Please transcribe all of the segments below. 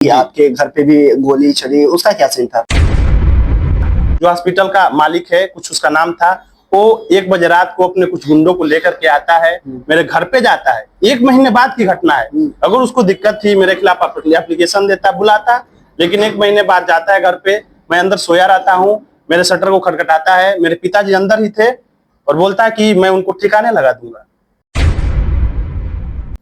आपके घर पे भी गोली चली, उसका क्या सीन था? जो हॉस्पिटल का मालिक है, कुछ उसका नाम था, वो 1 बजे रात को अपने कुछ गुंडों को लेकर के आता है, मेरे घर पे जाता है। 1 महीने बाद की घटना है। अगर उसको दिक्कत थी मेरे खिलाफ एप्लीकेशन देता, बुलाता, लेकिन 1 महीने बाद जाता है घर पे। मैं अंदर सोया रहता हूँ, मेरे शटर को खटखटाता है, मेरे पिताजी अंदर ही थे और बोलता है कि मैं उनको ठिकाने लगा दूंगा।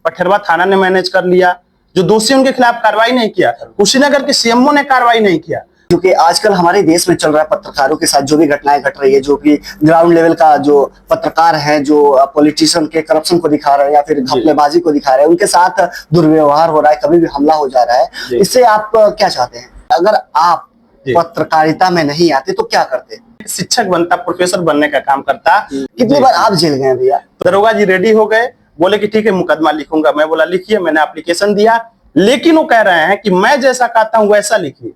पठरवा थाना ने मैनेज कर लिया, जो दोषी उनके खिलाफ कार्रवाई नहीं किया। कुशीनगर के सीएमओ ने कार्रवाई नहीं किया। क्योंकि आजकल हमारे देश में चल रहा है, पत्रकारों के साथ जो भी घटनाएं घट रही है, जो भी ग्राउंड लेवल का जो पत्रकार है, जो पॉलिटिशियन के करप्शन को दिखा रहे हैं या फिर घपलेबाजी को दिखा रहे हैं, उनके साथ दुर्व्यवहार हो रहा है, कभी भी हमला हो जा रहा है। इससे आप क्या चाहते हैं? अगर आप पत्रकारिता में नहीं आते तो क्या करते? शिक्षक बनता, प्रोफेसर बनने का काम करता। कितनी बार आप जेल गए भैया? दरोगा जी रेडी हो गए, बोले कि ठीक है मुकदमा लिखूंगा। मैं बोला लिखिए, मैंने एप्लीकेशन दिया, लेकिन वो कह रहे हैं कि मैं जैसा कहता हूं वैसा लिखिए।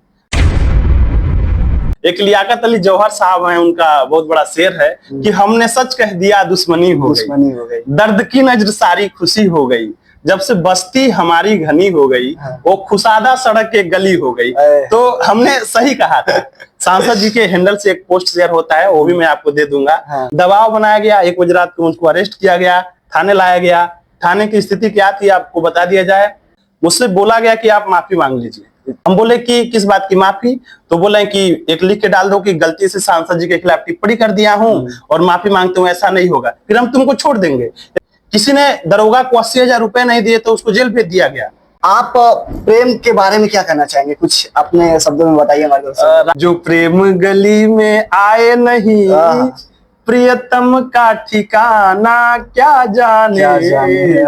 एक लियाकत अली जौहर साहब हैं, उनका बहुत बड़ा शेर है कि हमने सच कह दिया दुश्मनी हो गई, दर्द की नजर सारी खुशी हो गई, जब से बस्ती हमारी घनी हो गई, वो खुशादा सड़क के गली हो गई। तो हमने सही कहा था। सांसद जी के हैंडल से एक पोस्ट शेयर होता है, वो भी मैं आपको दे दूंगा। दबाव बनाया गया, 1 बजे रात को उनको अरेस्ट किया गया, थाने लाया गया। थाने की स्थिति क्या थी आपको बता दिया जाए। मुझसे बोला गया कि आप माफी मांग लीजिए। हम बोले कि किस बात की माफी? तो बोले कि एक लिख के डाल दो कि गलती से सांसद जी के खिलाफ टिप्पणी कर दिया हूं और माफी मांगते हूं, ऐसा नहीं होगा, फिर हम तुमको छोड़ देंगे। किसी ने दरोगा को 80,000 रुपए नहीं दिए तो उसको जेल भेज दिया गया। आप प्रेम के बारे में क्या कहना चाहेंगे? कुछ अपने शब्दों में बताइए हमारे दोस्तों। जो प्रेम गली में आए नहीं, प्रियतम का ठिकाना क्या जाने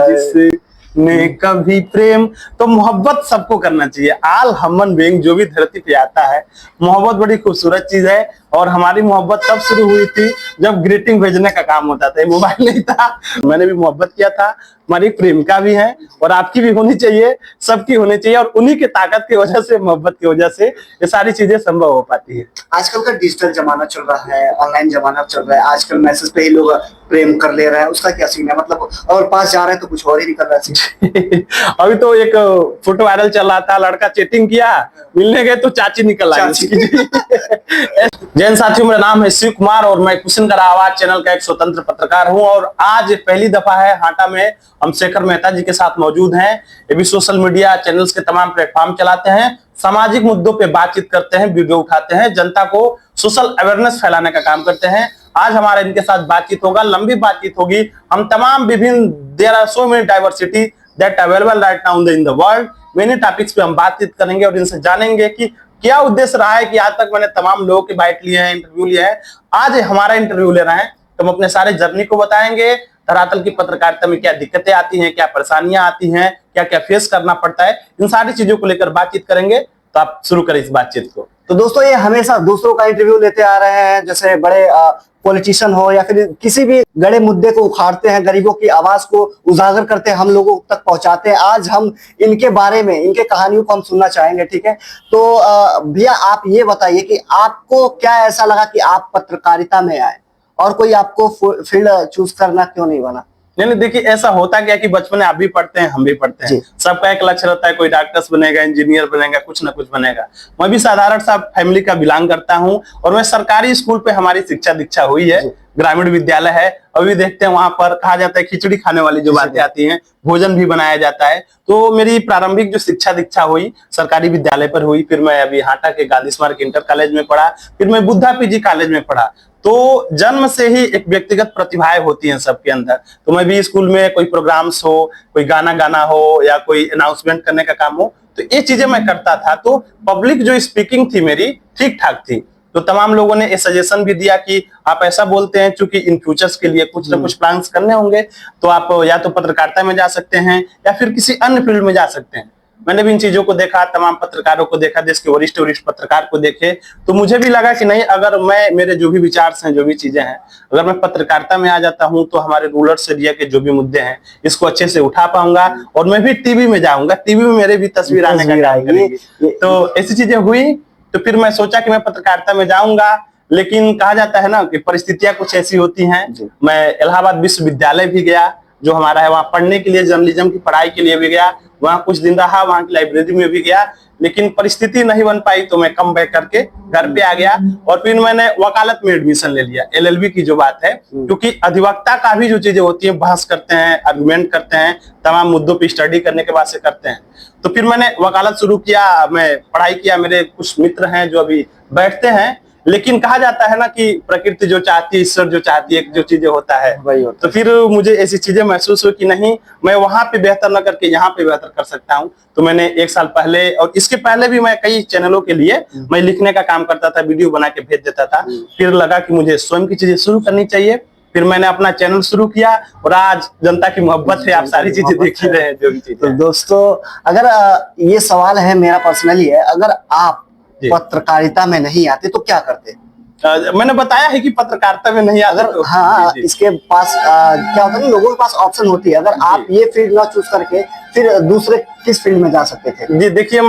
जिसने कभी प्रेम। तो मोहब्बत सबको करना चाहिए। आल हमन बेंग, जो भी धरती पे आता है, मोहब्बत बड़ी खूबसूरत चीज है। और हमारी मोहब्बत तब शुरू हुई थी जब ग्रीटिंग भेजने का काम होता था, मोबाइल नहीं था। मैंने भी मोहब्बत किया था, हमारी प्रेमिका भी है और आपकी भी होनी चाहिए, सबकी होनी चाहिए। और उन्हीं की ताकत की वजह से, मोहब्बत की वजह से ये सारी चीजें संभव हो पाती है। आजकल का डिजिटल जमाना चल रहा है, ऑनलाइन जमाना चल रहा है, आजकल मैसेज पे ही लोग प्रेम कर ले रहे हैं, उसका क्या सीन है? मतलब और पास जा रहे हैं तो कुछ और ही निकल रहा है। अभी तो एक फोटो वायरल चल रहा था, लड़का चैटिंग किया, मिलने गए तो चाची निकल आई। जैन साथियों, मेरा नाम है शिव कुमार और मैं कुशीनगर आवाज चैनल का एक स्वतंत्र पत्रकार हूं। और आज पहली दफा है हाटा में हम शेखर मेहता जी के साथ मौजूद हैं। ये भी सोशल मीडिया चैनल्स के तमाम प्लेटफॉर्म चलाते हैं, सामाजिक मुद्दों पे बातचीत करते हैं, वीडियो उठाते हैं, जनता को सोशल अवेयरनेस फैलाने का काम करते हैं। आज हमारा इनके साथ बातचीत होगा, लंबी बातचीत होगी। हम तमाम विभिन्न, there are so many diversity that available right now in the world, many topics पे हम बातचीत करेंगे और इनसे जानेंगे कि क्या उद्देश्य रहा है कि आज तक मैंने तमाम लोगों की बाइट लिए हैं, इंटरव्यू लिए हैं। आज हमारा इंटरव्यू ले रहे हैं तो हम अपने सारे जर्नी को बताएंगे। धरातल की पत्रकारिता में क्या दिक्कतें आती हैं, क्या परेशानियां आती हैं, क्या क्या फेस करना पड़ता है, इन सारी चीजों को लेकर बातचीत करेंगे। तो आप शुरू करें इस बातचीत को। तो दोस्तों, ये हमेशा दूसरों का इंटरव्यू लेते आ रहे हैं, जैसे बड़े पॉलिटिशियन हो या फिर किसी भी बड़े मुद्दे को उखाड़ते हैं, गरीबों की आवाज को उजागर करते हैं, हम लोगों तक पहुंचाते हैं। आज हम इनके बारे में, इनके कहानियों को हम सुनना चाहेंगे, ठीक है? तो भैया आप ये बताइए कि आपको क्या ऐसा लगा कि आप पत्रकारिता में आए और कोई आपको फील्ड चूज करना क्यों नहीं बना? नहीं, देखिए ऐसा होता क्या कि बचपन में आप भी पढ़ते हैं, हम भी पढ़ते हैं, सबका एक लक्ष्य रहता है, कोई डॉक्टर्स बनेगा, इंजीनियर बनेगा, कुछ ना कुछ बनेगा। मैं भी साधारण सा फैमिली का बिलोंग करता हूं और मैं सरकारी स्कूल पे हमारी शिक्षा दीक्षा हुई है, ग्रामीण विद्यालय है। अभी देखते हैं वहां पर कहा जाता है खिचड़ी खाने वाली जो बातें आती हैं, भोजन भी बनाया जाता है। तो मेरी प्रारंभिक जो शिक्षा दीक्षा हुई सरकारी विद्यालय पर हुई, फिर मैं अभी हाटा के गांधी स्मारक इंटर कॉलेज में पढ़ा, फिर मैं बुद्धा पीजी कॉलेज में पढ़ा। तो जन्म से ही एक व्यक्तिगत प्रतिभाएं होती हैं सबके अंदर। तो मैं भी स्कूल में कोई प्रोग्राम्स हो, कोई गाना गाना हो या कोई अनाउंसमेंट करने का काम हो, तो ये चीजें मैं करता था। तो पब्लिक जो स्पीकिंग थी मेरी ठीक ठाक थी। तो तमाम लोगों ने ये सजेशन भी दिया कि आप ऐसा बोलते हैं, चूंकि इन फ्यूचर्स के लिए कुछ ना कुछ प्लान्स करने होंगे, तो आप या तो पत्रकारिता में जा सकते हैं या फिर किसी अन्य फील्ड में जा सकते हैं। मैंने भी इन चीजों को देखा, तमाम पत्रकारों को देखा, देश के वरिष्ठ पत्रकार को देखे, तो मुझे भी लगा कि नहीं, अगर मैं, मेरे जो भी विचार हैं, जो भी चीजें हैं, अगर मैं पत्रकारिता में आ जाता हूं तो हमारे रूरल एरिया के जो भी मुद्दे हैं इसको अच्छे से उठा पाऊंगा और मैं भी टीवी में जाऊंगा, टीवी में मेरे भी तस्वीर आने का काम करेगी। तो ऐसी चीजें हुई। तो फिर मैं सोचा कि मैं पत्रकारिता में जाऊंगा, लेकिन कहा जाता है ना कि परिस्थितियां कुछ ऐसी होती हैं। मैं इलाहाबाद विश्वविद्यालय भी गया, जो हमारा है, वहां पढ़ने के लिए, जर्नलिज्म की पढ़ाई के लिए भी गया। वहाँ कुछ दिन रहा, वहाँ की लाइब्रेरी में भी गया, लेकिन परिस्थिति नहीं बन पाई तो मैं कम बैक करके घर पे आ गया। और फिर मैंने वकालत में एडमिशन ले लिया, LLB की जो बात है, क्योंकि अधिवक्ता का भी जो चीजें होती है, बहस करते हैं, आर्गुमेंट करते हैं, तमाम मुद्दों पे स्टडी करने के बाद से करते हैं। तो फिर मैंने वकालत शुरू किया, मैं पढ़ाई किया, मेरे कुछ मित्र हैं जो अभी बैठते हैं, लेकिन कहा जाता है ना कि प्रकृति जो चाहती है, ईश्वर जो चाहती है, जो चीजें होता है, तो फिर मुझे ऐसी चीजें महसूस हुई कि नहीं, मैं वहां पे बेहतर न करके यहाँ पे बेहतर कर सकता हूँ। तो मैंने 1 साल पहले, और इसके पहले भी मैं कई चैनलों के लिए मैं लिखने का काम करता था, वीडियो बना के भेज देता था। फिर लगा कि मुझे स्वयं की चीजें शुरू करनी चाहिए, फिर मैंने अपना चैनल शुरू किया, और आज जनता की मोहब्बत है, आप सारी चीजें देख ही रहे हैं जो भी चीजें। तो दोस्तों, अगर ये सवाल है मेरा पर्सनली है, अगर आप पत्रकारिता में नहीं आते तो क्या करते? मैंने बताया है कि पत्रकारिता में नहीं आते तो हाँ, इसके पास क्या होता है ना, लोगों के पास ऑप्शन होती है। अगर आप ये फील्ड ना चूज करके फिर दूसरे किस फील्ड में जा सकते थे? जी देखिए,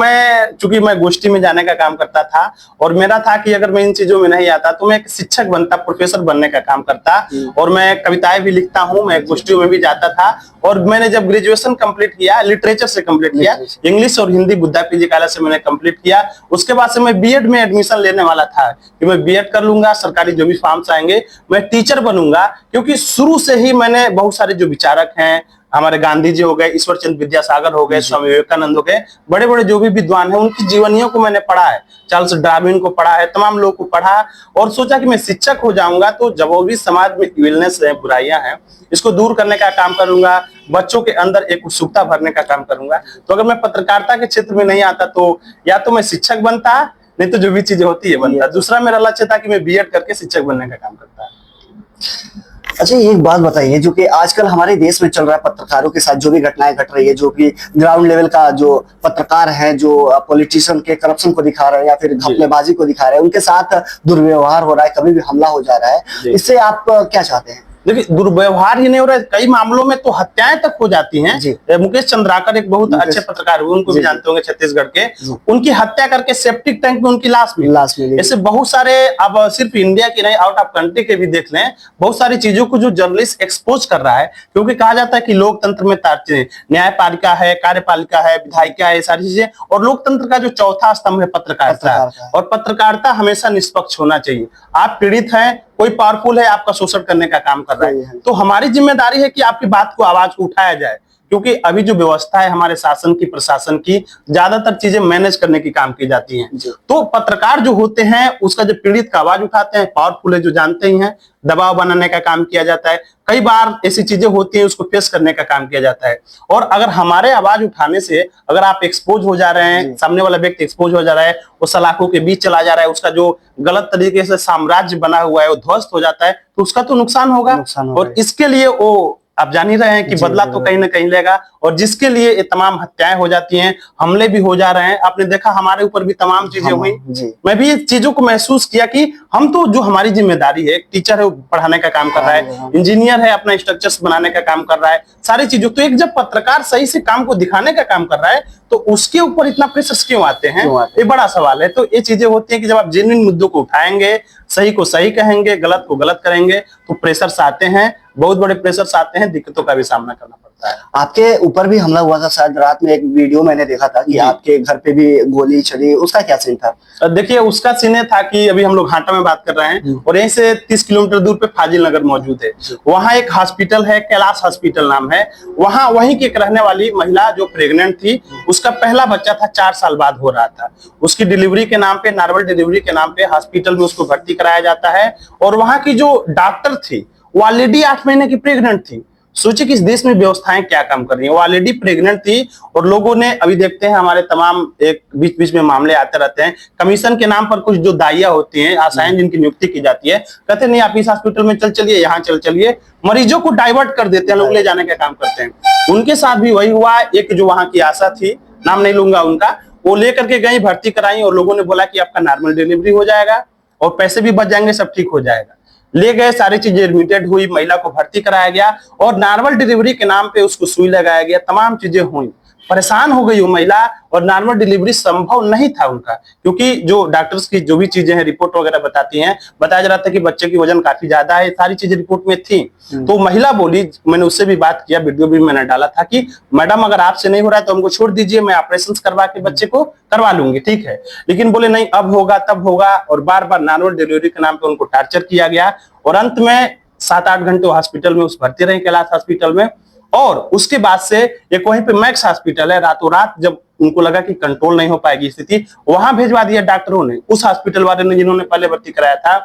चूंकि मैं गोष्ठी में जाने का काम करता था, और मेरा था कि अगर मैं इन चीजों में नहीं आता तो मैं एक शिक्षक बनता, प्रोफेसर बनने का काम करता, और मैं कविताएं भी लिखता हूँ, मैं गोष्ठियों में भी जाता था। और मैंने जब ग्रेजुएशन कंप्लीट किया, लिटरेचर से कंप्लीट किया, इंग्लिश और हिंदी बुद्धा पीजी कॉलेज से मैंने कंप्लीट किया। उसके बाद से मैं बीएड में एडमिशन लेने वाला था कि मैं बीएड कर लूंगा, सरकारी जो भी फॉर्म्स आएंगे मैं टीचर बनूंगा, क्योंकि शुरू से ही मैंने बहुत सारे जो विचारक हैं, हमारे गांधी जी हो गए, ईश्वर चंद्र विद्यासागर हो गए, स्वामी विवेकानंद हो गए, बड़े बड़े जो भी विद्वान हैं, उनकी जीवनियों को मैंने पढ़ा है, चार्ल्स डार्विन को पढ़ा है, तमाम लोगों को पढ़ा, और सोचा कि मैं शिक्षक हो जाऊंगा तो जो भी समाज में इलनेस है, बुराइयां हैं, इसको दूर करने का काम करूंगा, बच्चों के अंदर एक उत्सुकता भरने का काम करूंगा। तो अगर मैं पत्रकारिता के क्षेत्र में नहीं आता तो या तो मैं शिक्षक बनता, नहीं तो जो भी चीजें होती है बनता। दूसरा मेरा लक्ष्य था कि मैं बीएड करके शिक्षक बनने का काम करता। अच्छा, एक बात बताइए, जो कि आजकल हमारे देश में चल रहा है, पत्रकारों के साथ जो भी घटनाएं घट रही है, जो कि ग्राउंड लेवल का जो पत्रकार है, जो पॉलिटिशियन के करप्शन को दिखा रहे हैं या फिर घपलेबाजी को दिखा रहे हैं, उनके साथ दुर्व्यवहार हो रहा है, कभी भी हमला हो जा रहा है, इससे आप क्या चाहते हैं? देखिए, दुर्व्यवहार ही नहीं हो रहा है, कई मामलों में तो हत्याएं तक हो जाती हैं। मुकेश चंद्राकर एक बहुत अच्छे पत्रकार हुए, उनको भी जानते होंगे, छत्तीसगढ़ के, उनकी हत्या करके सेप्टिक टैंक में उनकी लाश मिली। ऐसे बहुत सारे, अब सिर्फ इंडिया की नहीं, आउट ऑफ कंट्री के भी देख लें, बहुत सारी चीजों को जो जर्नलिस्ट एक्सपोज कर रहा है, क्योंकि कहा जाता है कि लोकतंत्र में न्यायपालिका है, कार्यपालिका है, विधायिका है, सारी चीजें, और लोकतंत्र का जो चौथा स्तंभ है पत्रकारिता, और पत्रकारिता हमेशा निष्पक्ष होना चाहिए। आप पीड़ित हैं, कोई पावरफुल है, आपका शोषण करने का काम कर रहा है, तो हमारी जिम्मेदारी है कि आपकी बात को, आवाज को उठाया जाए, क्योंकि अभी जो व्यवस्था है हमारे शासन की, प्रशासन की, ज्यादातर चीजें मैनेज करने की काम की जाती हैं। तो पत्रकार जो होते हैं, उसका जो पीड़ित का आवाज उठाते हैं, पावरफुल है जो जानते ही हैं, दबाव बनाने का काम किया जाता है, कई बार ऐसी चीजें होती हैं, उसको फेस करने का काम किया जाता है। और अगर हमारे आवाज उठाने से अगर आप एक्सपोज हो जा रहे हैं, सामने वाला व्यक्ति एक्सपोज हो जा रहा है, वो सलाखों के बीच चला जा रहा है, उसका जो गलत तरीके से साम्राज्य बना हुआ है वो ध्वस्त हो जाता है, तो उसका तो नुकसान होगा। और इसके लिए वो, आप जान ही रहे हैं कि बदला तो कहीं ना कहीं लेगा, और जिसके लिए ये तमाम हत्याएं हो जाती हैं, हमले भी हो जा रहे हैं। आपने देखा हमारे ऊपर भी तमाम चीजें हुई, मैं भी ये चीजों को महसूस किया कि हम तो, जो हमारी जिम्मेदारी है, टीचर है वो पढ़ाने का काम कर रहा है, इंजीनियर है अपना स्ट्रक्चर्स बनाने का काम कर रहा है, सारी चीजों, तो एक जब पत्रकार सही से काम को दिखाने का काम कर रहा है तो उसके ऊपर इतना प्रेशर क्यों आते हैं, ये बड़ा सवाल है। तो ये चीजें होती हैं कि जब आप जेन्युइन मुद्दों को उठाएंगे, सही को सही कहेंगे, गलत को गलत करेंगे, तो प्रेशर्स आते हैं, बहुत बड़े प्रेशर्स आते हैं, दिक्कतों का भी सामना करना पड़ता है। आपके ऊपर भी हमला हुआ था शायद, रात में एक वीडियो मैंने देखा था कि आपके घर पे भी गोली चली, उसका क्या सीन था? देखिए, उसका सीन था कि अभी हम लोग हाटा में बात कर रहे हैं, और यहीं से 30 किलोमीटर दूर पे फाजिल नगर मौजूद है। वहाँ एक हॉस्पिटल है, कैलाश हॉस्पिटल नाम है, वहाँ वहीं की एक रहने वाली महिला जो प्रेग्नेंट थी, उसका पहला बच्चा था, 4 साल बाद हो रहा था। उसकी डिलीवरी के नाम पे, नॉर्मल डिलीवरी के नाम पे हॉस्पिटल में उसको भर्ती कराया जाता है, और वहाँ की जो डॉक्टर थी वो ऑलरेडी 8 महीने की प्रेग्नेंट थी। सोचिए कि इस देश में व्यवस्थाएं क्या काम कर रही हैं, वो ऑलरेडी प्रेग्नेंट थी, और लोगों ने, अभी देखते हैं हमारे तमाम एक बीच बीच में मामले आते रहते हैं, कमीशन के नाम पर कुछ जो दाइया होती हैं, आशाएं जिनकी नियुक्ति की जाती है, कहते नहीं आप इस हॉस्पिटल में चल चलिए, यहाँ चल चलिए, मरीजों को डाइवर्ट कर देते हैं, लोग ले जाने का काम करते हैं। उनके साथ भी वही हुआ। एक जो वहां की आशा थी, नाम नहीं लूंगा उनका, वो लेकर के गई, भर्ती कराई, और लोगों ने बोला कि आपका नॉर्मल डिलीवरी हो जाएगा और पैसे भी बच जाएंगे, सब ठीक हो जाएगा। ले गए, सारी चीजें एडमिटेड हुई, महिला को भर्ती कराया गया, और नॉर्मल डिलीवरी के नाम पे उसको सुई लगाया गया, तमाम चीजें हुई। परेशान हो गई वो महिला और नॉर्मल डिलीवरी संभव नहीं था उनका, क्योंकि जो डॉक्टर्स की जो भी चीजें हैं रिपोर्ट वगैरह बताती हैं, बताया जा रहा था कि बच्चे की वजन काफी ज्यादा है, सारी चीजें रिपोर्ट में थी। तो महिला बोली, मैंने उससे भी बात किया, वीडियो भी मैंने डाला था कि मैडम अगर आपसे नहीं हो रहा है तो हमको छोड़ दीजिए, मैं ऑपरेशन करवा के बच्चे को करवा लूंगी, ठीक है। लेकिन बोले नहीं अब होगा तब होगा, और बार बार नॉर्मल डिलीवरी के नाम पे उनको टॉर्चर किया गया। और अंत में 7-8 घंटे हॉस्पिटल में उस भर्ती रहे, कैलाश हॉस्पिटल में। और उसके बाद से एक वहीं पे मैक्स हॉस्पिटल है, रातों रात जब उनको लगा कि कंट्रोल नहीं हो पाएगी स्थिति, वहां भेजवा दिया डॉक्टरों ने, उस हॉस्पिटल वाले ने जिन्होंने पहले भर्ती कराया था।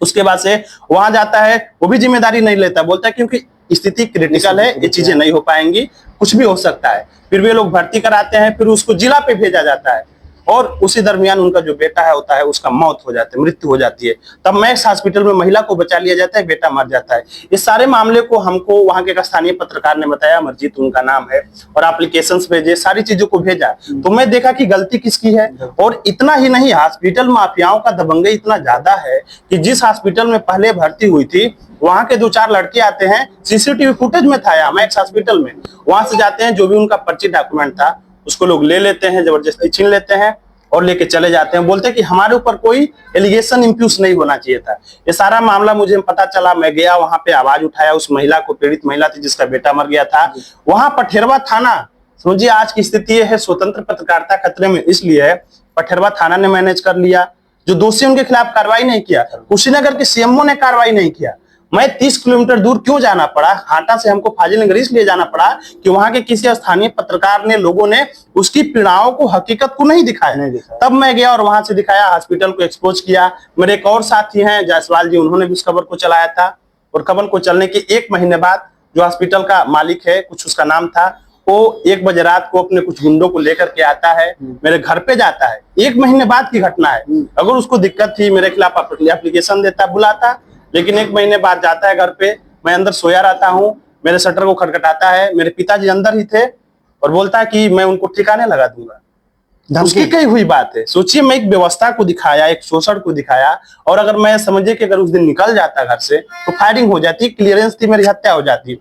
उसके बाद से वहां जाता है, वो भी जिम्मेदारी नहीं लेता, बोलता है क्योंकि स्थिति क्रिटिकल है, ये चीजें नहीं हो पाएंगी, कुछ भी हो सकता है। फिर वे लोग भर्ती कराते हैं, फिर उसको जिला पे भेजा जाता है, और उसी दरमियान उनका जो बेटा है होता है उसका मौत हो जाती है, मृत्यु हो जाती है। तब मैक्स हॉस्पिटल में महिला को बचा लिया जाता है, बेटा मर जाता है। इस सारे मामले को हमको वहां के एक स्थानीय पत्रकार ने बताया, अमरजीत उनका नाम है, और एप्लीकेशंस भेजे, सारी चीजों को भेजा। तो मैं देखा कि गलती किसकी है। और इतना ही नहीं, हॉस्पिटल माफियाओं का दबंगई इतना ज्यादा है कि जिस हॉस्पिटल में पहले भर्ती हुई थी वहां के 2-4 लड़के आते हैं, सीसीटीवी फुटेज में था यहाँ मैक्स हॉस्पिटल में, वहां से जाते हैं, जो भी उनका पर्ची डॉक्यूमेंट था उसको लोग ले लेते हैं, जबरदस्ती छीन लेते हैं और लेके चले जाते हैं। बोलते हैं कि हमारे ऊपर कोई एलिगेशन इम्प्यूस नहीं होना चाहिए था। ये सारा मामला मुझे पता चला, मैं गया वहां पे, आवाज उठाया उस महिला को, पीड़ित महिला थी जिसका बेटा मर गया था। वहां पठेरवा थाना, समझिए आज की स्थिति ये है, स्वतंत्र पत्रकारिता खतरे में इसलिए है, पठेरवा थाना ने मैनेज कर लिया, जो दोषी उनके खिलाफ कार्रवाई नहीं किया। कुशीनगर के सीएमओ ने कार्रवाई नहीं किया। मैं 30 किलोमीटर दूर क्यों जाना पड़ा, हाटा से हमको फाजिलनगर इसलिए जाना पड़ा कि वहां के किसी स्थानीय पत्रकार ने, लोगों ने उसकी पीड़ाओं को, हकीकत को नहीं दिखाया। तब मैं गया और वहां से दिखाया, हॉस्पिटल को एक्सपोज किया। मेरे एक और साथी हैं जायसवाल जी, उन्होंने भी उस खबर को चलाया था। और खबर को चलने के 1 महीने बाद जो हॉस्पिटल का मालिक है, कुछ उसका नाम था, वो 1 बजे रात को अपने कुछ गुंडों को लेकर के आता है, मेरे घर पे जाता है। 1 महीने बाद की घटना है। अगर उसको दिक्कत थी, मेरे खिलाफ एप्लीकेशन देता, बुलाता, लेकिन 1 महीने बाद जाता है घर पे। मैं अंदर सोया रहता हूँ, मेरे शटर को खटखटाता है, मेरे पिताजी अंदर ही थे, और बोलता है कि मैं उनको ठिकाने लगा दूंगा। उसकी कही हुई बात है। सोचिए, मैं एक व्यवस्था को दिखाया, एक शोषण को दिखाया, और अगर मैं समझे कि अगर उस दिन निकल जाता घर से तो फायरिंग हो जाती, क्लियरेंस थी, मेरी हत्या हो जाती।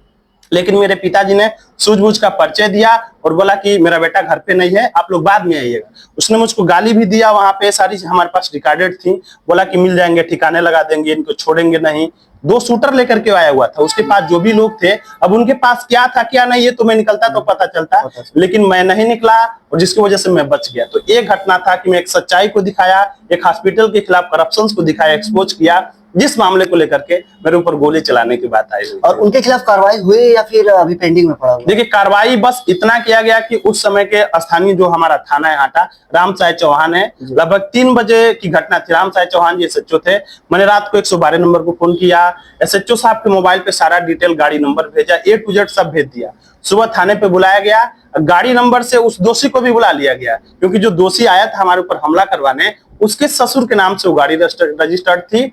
लेकिन मेरे पिताजी ने सूझबूझ का परिचय दिया और बोला कि मेरा बेटा घर पे नहीं है, आप लोग बाद में आइएगा। उसने मुझको गाली भी दिया, वहां पे सारी हमारे पास रिकॉर्डेड थी। बोला कि मिल जाएंगे, ठिकाने लगा देंगे, इनको छोड़ेंगे नहीं। 2 शूटर लेकर के आया हुआ था, उसके पास जो भी लोग थे, अब उनके पास क्या था क्या नहीं ये तो मैं निकलता तो पता चलता, लेकिन मैं नहीं निकला, और जिसकी वजह से मैं बच गया। तो एक घटना था कि मैं एक सच्चाई को दिखाया, एक हॉस्पिटल के खिलाफ करप्शन को दिखाया, एक्सपोज किया, जिस मामले को लेकर के मेरे ऊपर गोली चलाने की बात आई। और उनके खिलाफ कार्रवाई हुई या फिर अभी पेंडिंग में पड़ा हुआ? देखिए, कार्रवाई बस इतना किया गया कि उस समय के स्थानीय जो हमारा थाना है हाटा, रामसाई चौहान है, लगभग 3 बजे की घटना थी। रामसाई चौहान जी एसएचओ थे। मैंने रात को 112 नंबर को फोन किया, एसएचओ साहब के मोबाइल पे सारा डिटेल, गाड़ी नंबर भेजा, A to Z सब भेज दिया। सुबह थाने पे बुलाया गया, गाड़ी नंबर से उस दोषी को भी बुला लिया गया, क्योंकि जो दोषी आया था हमारे ऊपर हमला करवाने, उसके ससुर के नाम से वो गाड़ी रजिस्टर्ड थी।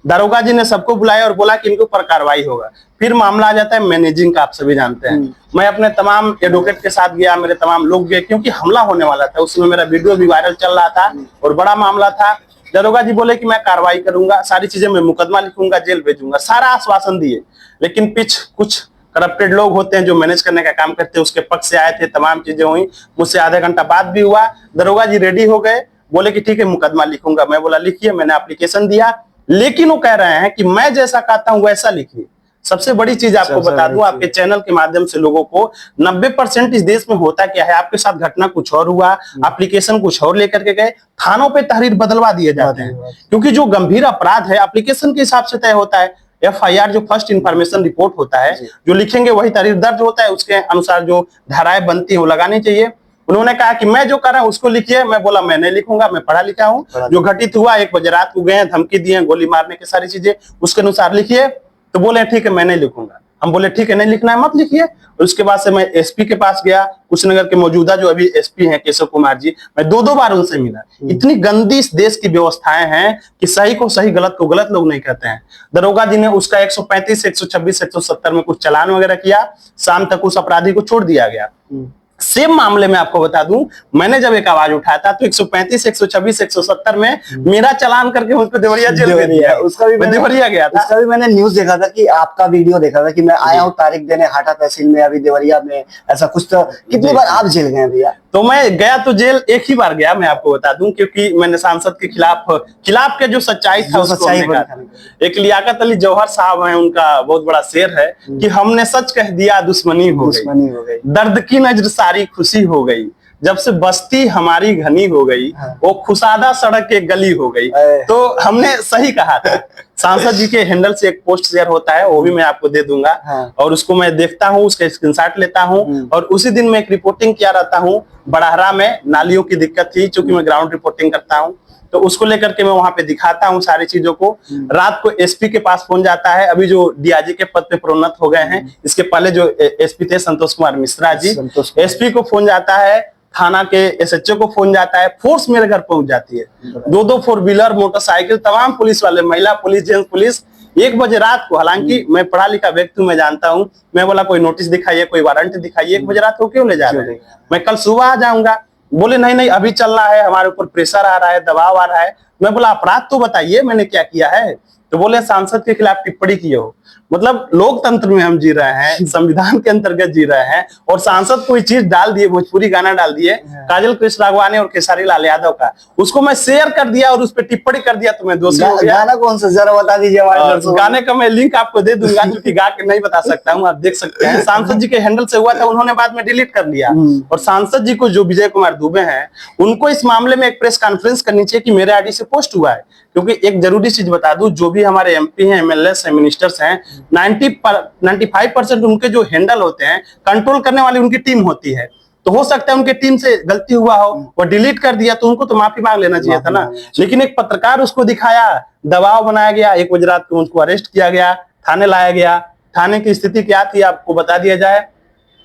दारोगा जी ने सबको बुलाया और बोला कि इनके ऊपर कार्रवाई होगा। फिर मामला आ जाता है मैनेजिंग का, आप सभी जानते हैं। मैं अपने तमाम एडवोकेट के साथ गया, मेरे तमाम लोग गए, क्योंकि हमला होने वाला था। उस समय मेरा वीडियो भी वायरल चल रहा था और बड़ा मामला था। दारोगा जी बोले कि मैं कार्रवाई करूंगा, सारी चीजें, मैं मुकदमा लिखूंगा, जेल भेजूंगा, सारा आश्वासन दिए। लेकिन कुछ करप्टेड लोग होते हैं जो मैनेज करने का काम करते हैं, उसके पक्ष से आए थे, तमाम चीजें हुई। मुझसे आधे घंटा बाद भी हुआ। दारोगा जी रेडी हो गए, बोले कि ठीक है मुकदमा लिखूंगा। मैं बोला लिखिए, मैंने एप्लीकेशन दिया, लेकिन वो कह रहे हैं कि मैं जैसा कहता हूं वैसा लिखिए। सबसे बड़ी चीज आपको बता दूं, आपके चैनल के माध्यम से लोगों को, 90% इस देश में होता क्या है, आपके साथ घटना कुछ और हुआ, एप्लीकेशन कुछ और लेकर के गए, थानों पे तहरीर बदलवा दिए जाते हैं। क्योंकि जो गंभीर अपराध है एप्लीकेशन के हिसाब से तय होता है। FIR जो फर्स्ट इंफॉर्मेशन रिपोर्ट होता है, जो लिखेंगे वही तहरीर दर्ज होता है, उसके अनुसार जो धाराएं बनती है वो लगानी चाहिए। उन्होंने कहा कि मैं जो कर रहा हूं उसको लिखिए। मैं बोला मैं नहीं लिखूंगा, मैं पढ़ा लिखा हूँ। जो घटित हुआ, 1 बजे रात को गए, धमकी दिए, गोली मारने की सारी चीजें, उसके अनुसार लिखिए। तो बोले ठीक है मैं नहीं लिखूंगा। हम बोले ठीक है नहीं लिखना है, मत लिखिए। और उसके बाद से मैं SP के पास गया, कुशीनगर के मौजूदा जो अभी SP हैं केशव कुमार जी, मैं 2 बार उनसे मिला। इतनी गंदी इस देश की व्यवस्थाएं हैं कि सही को सही, गलत को गलत लोग नहीं कहते हैं। दरोगा जी ने उसका 135, 126, 170 में कुछ चालान वगैरह किया। शाम तक उस अपराधी को छोड़ दिया गया। सेम मामले में आपको बता दूं, मैंने जब एक आवाज उठाया था तो 135, 126, 170 में मेरा चालान करके मुझको देवरिया जेल भेज दिया। उसका भी देवरिया गया था। उसका भी मैंने न्यूज देखा था कि आपका वीडियो देखा था कि मैं आया हूँ तारीख देने हाटा तहसील में, अभी देवरिया में, ऐसा कुछ। तो कितनी बार आप जेल गए भैया? तो मैं गया तो जेल एक ही बार गया, मैं आपको बता दूं, क्योंकि मैंने सांसद के खिलाफ के जो सच्चाई था उसको हमने कहा। एक लियाकत अली जौहर साहब हैं, उनका बहुत बड़ा शेर है कि हमने सच कह दिया दुश्मनी हो गई, दर्द की नजर सारी खुशी हो गई, जब से बस्ती हमारी घनी हो गई, वो खुशादा सड़क एक गली हो गई। तो हमने सही कहा था। सांसद जी के हैंडल से एक पोस्ट शेयर होता है, वो भी मैं आपको दे दूंगा, और उसको मैं देखता हूँ, उसका स्क्रीनशॉट लेता हूँ। और उसी दिन मैं एक रिपोर्टिंग किया रहता हूँ बड़हरा में, नालियों की दिक्कत थी, चूंकि मैं ग्राउंड रिपोर्टिंग करता हूँ, तो उसको लेकर के मैं वहां पे दिखाता हूँ सारी चीजों को। रात को एसपी के पास फोन जाता है, अभी जो डीआईजी के पद पे प्रोन्नत हो गए हैं, इसके पहले जो एसपी थे संतोष कुमार मिश्रा जी, एसपी को फोन जाता है, थाना के एसएचओ को फोन जाता है, फोर्स मेरे घर पहुंच जाती है, 2-2 4 व्हीलर, मोटरसाइकिल, तमाम पुलिस वाले, महिला पुलिस, जेंट्स पुलिस, 1 बजे रात को। हालांकि मैं पढ़ा लिखा व्यक्ति हूं, मैं जानता हूं, मैं बोला कोई नोटिस दिखाइए, कोई वारंट दिखाइए, 1 बजे रात को क्यों ले जा रहे हैं, मैं कल सुबह आ जाऊंगा। बोले नहीं नहीं अभी चलना है, हमारे ऊपर प्रेशर आ रहा है, दबाव आ रहा है। मैं बोला अपराध तो बताइए मैंने क्या किया है। तो बोले सांसद के खिलाफ टिप्पणी की हो। मतलब लोकतंत्र में हम जी रहे हैं, संविधान के अंतर्गत जी रहे हैं, और सांसद कोई चीज डाल दिए, भोजपुरी गाना डाल दिए काजल कृष्ण राघवानी और खेसारी लाल यादव का, उसको मैं शेयर कर दिया और उस पर टिप्पणी कर दिया, तो मैं दोषी हो गया। गाना कौन सा जरा बता दीजिए हमारे दर्शकों को। गाने का मैं लिंक आपको दे दूंगा, क्योंकि गा के नहीं बता सकता हूँ, आप देख सकते हैं। सांसद जी के हैंडल से हुआ था, उन्होंने बाद में डिलीट कर लिया। और सांसद जी को जो विजय कुमार दुबे हैं, उनको इस मामले में एक प्रेस कॉन्फ्रेंस करनी चाहिए कि मेरे आईडी से पोस्ट हुआ है। क्योंकि एक जरूरी चीज बता दूं, जो भी हमारे एमपी हैं, एमएलए हैं, मिनिस्टर्स हैं, 95% उनके जो हैंडल होते हैं, कंट्रोल करने वाली उनकी टीम होती है। तो हो सकता है उनके टीम से गलती हुआ हो, वो डिलीट कर दिया, तो उनको तो माफी मांग लेना चाहिए था ना। लेकिन एक पत्रकार उसको दिखाया, दबाव बनाया गया, 1 बजे रात को उनको अरेस्ट किया गया, थाने लाया गया। थाने की स्थिति क्या थी आपको बता दिया जाए,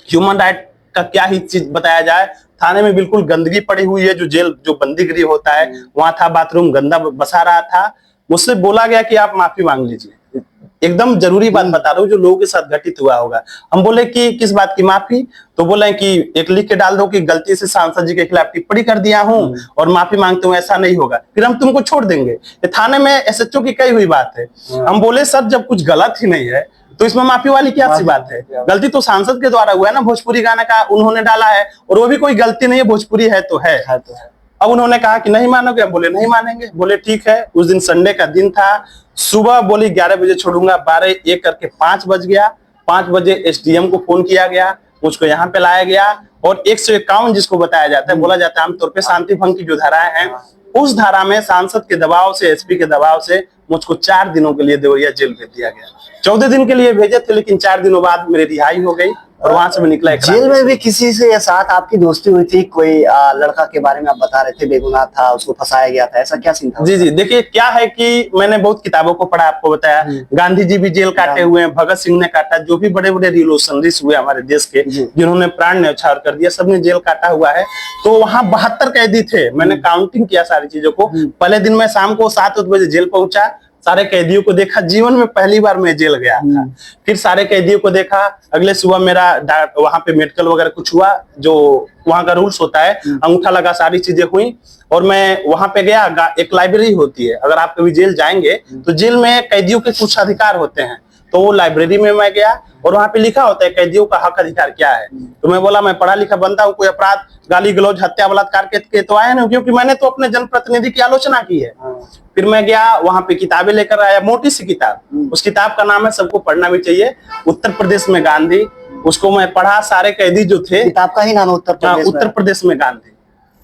ह्यूमन राइट का क्या ही चीज बताया जाए। थाने में बिल्कुल गंदगी पड़ी हुई है, जो जेल जो बंदी गृह होता है वहां था, बाथरूम गंदा बसा रहा था। मुझसे बोला गया कि आप माफी मांग लीजिए, एकदम जरूरी बात बता रहा हूँ जो लोगों के साथ घटित हुआ होगा। हम बोले कि किस बात की माफी, तो बोले कि एक लिख के डाल दो कि गलती से सांसद जी के खिलाफ टिप्पणी कर दिया हूँ और माफी मांगते हूँ, ऐसा नहीं होगा, फिर हम तुमको छोड़ देंगे। थाने में एसएचओ की कही हुई बात है। हम बोले सर जब कुछ गलत ही नहीं है तो इसमें माफी वाली क्या सी बात है, गलती तो सांसद के द्वारा हुआ है ना, भोजपुरी गाना का उन्होंने डाला है, और वो भी कोई गलती नहीं है, भोजपुरी है तो है। अब उन्होंने कहा कि नहीं मानोगे, हम बोले नहीं मानेंगे। बोले ठीक है। उस दिन संडे का दिन था, सुबह बोली 11 बजे छोड़ूंगा, 12 1 करके 5 बज गया। 5 बजे एसडीएम को फोन किया गया, मुझको यहाँ पे लाया गया, और 151 जिसको बताया जाता है, बोला जाता है आमतौर पे शांति भंग की जो धाराएं हैं, उस धारा में सांसद के दबाव से, एसपी के दबाव से मुझको 4 दिनों के लिए देवरिया जेल भेज दिया गया। 14 दिन के लिए भेजे थे, लेकिन 4 दिनों बाद मेरी रिहाई हो गई और वहां से मैं निकला। जेल में भी किसी से साथ आपकी दोस्ती हुई थी? कोई लड़का के बारे में आप बता रहे थे, बेगुनाह था, उसको फंसाया गया था, ऐसा क्या सीन था? जी जी, देखिए क्या है कि मैंने बहुत किताबों को पढ़ा, आपको बताया, गांधी जी भी जेल काटे हुए हैं, भगत सिंह ने काटा, जो भी बड़े बड़े रिवोल्यूशनरीज हुए हमारे देश के, जिन्होंने प्राण न्यौछावर कर दिया, सबने जेल काटा हुआ है। तो वहां 72 कैदी थे, मैंने काउंटिंग किया सारी चीजों को। पहले दिन मैं शाम को 7 बजे जेल पहुंचा, सारे कैदियों को देखा, जीवन में पहली बार मैं जेल गया था। फिर सारे कैदियों को देखा, अगले सुबह मेरा वहां पे मेडिकल वगैरह कुछ हुआ, जो वहां का रूल्स होता है, अंगूठा लगा, सारी चीजें हुई, और मैं वहां पे गया। एक लाइब्रेरी होती है, अगर आप कभी जेल जाएंगे तो जेल में कैदियों के कुछ अधिकार होते हैं, तो वो लाइब्रेरी में मैं गया, और वहां पे लिखा होता है कैदियों का हक अधिकार क्या है। तो मैं बोला मैं पढ़ा लिखा बंदा हूँ, कोई अपराध, गाली गलौज, हत्या, बलात्कार के तो आया नहीं, क्योंकि मैंने तो अपने जनप्रतिनिधि की आलोचना की है। फिर मैं गया वहां पे, किताबें लेकर आया, मोटी सी किताब, उस किताब का नाम है, सबको पढ़ना भी चाहिए, उत्तर प्रदेश में गांधी। उसको मैं पढ़ा, सारे कैदी जो थे, किताब का ही नाम है उत्तर प्रदेश में गांधी।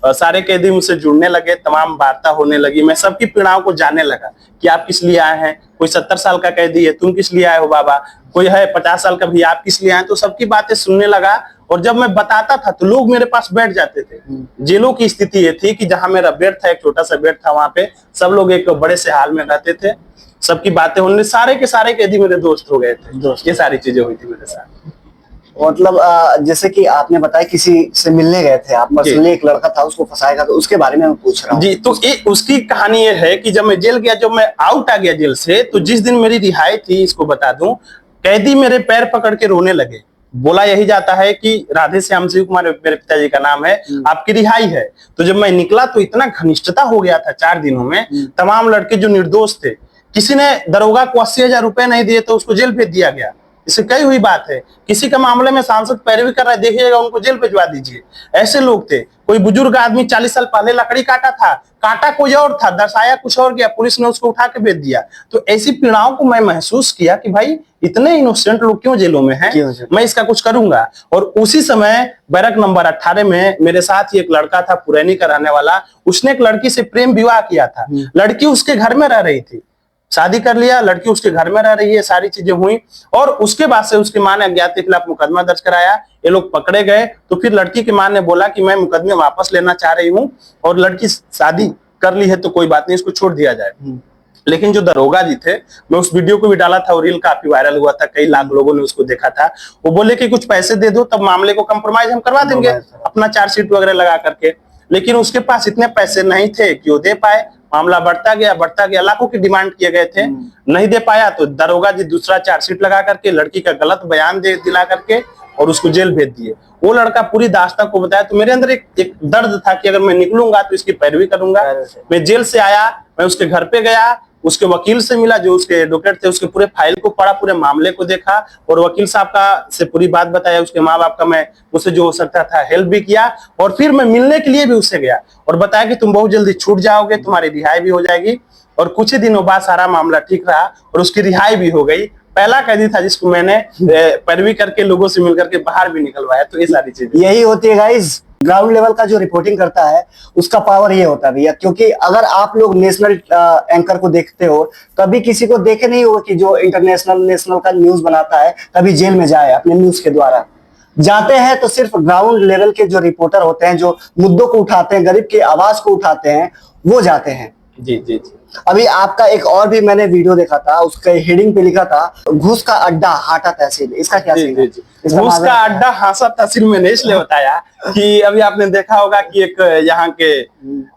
सारे कैदी मुझसे जुड़ने लगे, तमाम वार्ता होने लगी, मैं सबकी पीड़ाओं को जानने लगा कि आप किस लिए आए हैं। कोई 70 साल का कैदी है, तुम किस लिए आए हो बाबा, कोई है 50 साल का भी, आप किस लिए आए। तो सबकी बातें सुनने लगा, और जब मैं बताता था तो लोग मेरे पास बैठ जाते थे। जेलों की स्थिति ये थी कि जहां मेरा बेड था, एक छोटा सा बेड था, वहां पे सब लोग एक बड़े से हाल में रहते थे, सबकी बातें होने, सारे के सारे कैदी मेरे दोस्त हो गए थे। ये सारी चीजें हुई थी मेरे साथ। मतलब जैसे कि आपने बताया किसी से मिलने गए थे आप, पर्सनली एक लड़का था, उसको फंसाएगा, तो उसके बारे में मैं पूछ रहा हूँ। जी, तो उसकी कहानी ये है कि जब मैं जेल गया, जब मैं आउट आ गया जेल से, तो जिस दिन मेरी रिहाई थी, इसको बता दूं, कैदी मेरे पैर पकड़ के रोने लगे बोला यही जाता है कि राधे श्याम शिव कुमार मेरे पिताजी का नाम है, आपकी रिहाई है। तो जब मैं निकला तो इतना घनिष्ठता हो गया था 4 दिनों में, तमाम लड़के जो निर्दोष थे, किसी ने दरोगा को 80,000 रुपए नहीं दिए तो उसको जेल भेज दिया गया। इससे कई हुई बात है। किसी के मामले में सांसद पैरवी कर रहा है, देखिएगा उनको जेल भिजवा दीजिए। ऐसे लोग थे। कोई बुजुर्ग आदमी 40 साल पहले लकड़ी काटा था, काटा कोई और था, दर्शाया कुछ और गया, पुलिस ने उसको उठा के भेज दिया। तो ऐसी पीड़ाओं को मैं महसूस किया कि भाई इतने इनोसेंट लोग क्यों जेलों में हैं, मैं इसका कुछ करूंगा। और उसी समय बैरक नंबर 18 में मेरे साथ ही एक लड़का था, पुरैनी का रहने वाला, उसने एक लड़की से प्रेम विवाह किया था। लड़की उसके घर में रह रही थी, शादी कर लिया, लड़की उसके घर में रह रही है, सारी चीजें हुई। और उसके बाद से उसकी मां ने अज्ञात के खिलाफ मुकदमा दर्ज कराया। ये लोग पकड़े गए तो फिर लड़की की मां ने बोला कि मैं मुकदमे वापस लेना चाह रही हूँ और लड़की शादी कर ली है तो कोई बात नहीं, इसको छोड़ दिया जाए। लेकिन जो दरोगा जी थे, मैं उस वीडियो को भी डाला था और रील काफी वायरल हुआ था, कई लाख लोगों ने उसको देखा था। वो बोले कि कुछ पैसे दे दो तब मामले को कंप्रोमाइज हम करवा देंगे अपना चार्जशीट वगैरह लगा करके। लेकिन उसके पास इतने पैसे नहीं थे कि वो दे पाए। मामला बढ़ता गया, लाखों की डिमांड किए गए थे, नहीं दे पाया तो दरोगा जी दूसरा चार्जशीट लगा करके लड़की का गलत बयान दे दिला करके और उसको जेल भेज दिए। वो लड़का पूरी दास्तान को बताया तो मेरे अंदर एक दर्द था कि अगर मैं निकलूंगा तो इसकी पैरवी करूंगा। मैं जेल से आया, मैं उसके घर पे गया, उसके वकील से मिला जो उसके एडवोकेट थे, उसके पूरे फाइल को पढ़ा, पूरे मामले को देखा और वकील साहब का से पूरी बात बताया। उसके माँ बाप का मैं मुझसे जो हो सकता था हेल्प भी किया और फिर मैं मिलने के लिए भी उससे गया और बताया कि तुम बहुत जल्दी छूट जाओगे, तुम्हारी रिहाई भी हो जाएगी। और कुछ ही दिनों बाद सारा मामला ठीक रहा और उसकी रिहाई भी हो गई। पहला कैदी था जिसको मैंने पैरवी करके लोगों से मिलकर के बाहर भी निकलवाया। तो ये सारी चीजें यही होती है गाइस, ग्राउंड लेवल का जो रिपोर्टिंग करता है उसका पावर ये होता है भैया। क्योंकि अगर आप लोग नेशनल एंकर को देखते हो, कभी किसी को देखे नहीं होगा कि जो नेशनल का न्यूज बनाता है कभी जेल में जाए अपने न्यूज के द्वारा। जाते हैं तो सिर्फ ग्राउंड लेवल के जो रिपोर्टर होते हैं, जो मुद्दों को उठाते हैं, गरीब की आवाज को उठाते हैं, वो जाते हैं। जी जी जी। अभी आपका एक और भी मैंने वीडियो देखा था, उसके हेडिंग पे लिखा था घूस का अड्डा हाटा तहसील। इसका क्या सीन है? घूस का अड्डा हासा तहसील मैंने इसलिए बताया कि अभी आपने देखा होगा कि एक यहाँ के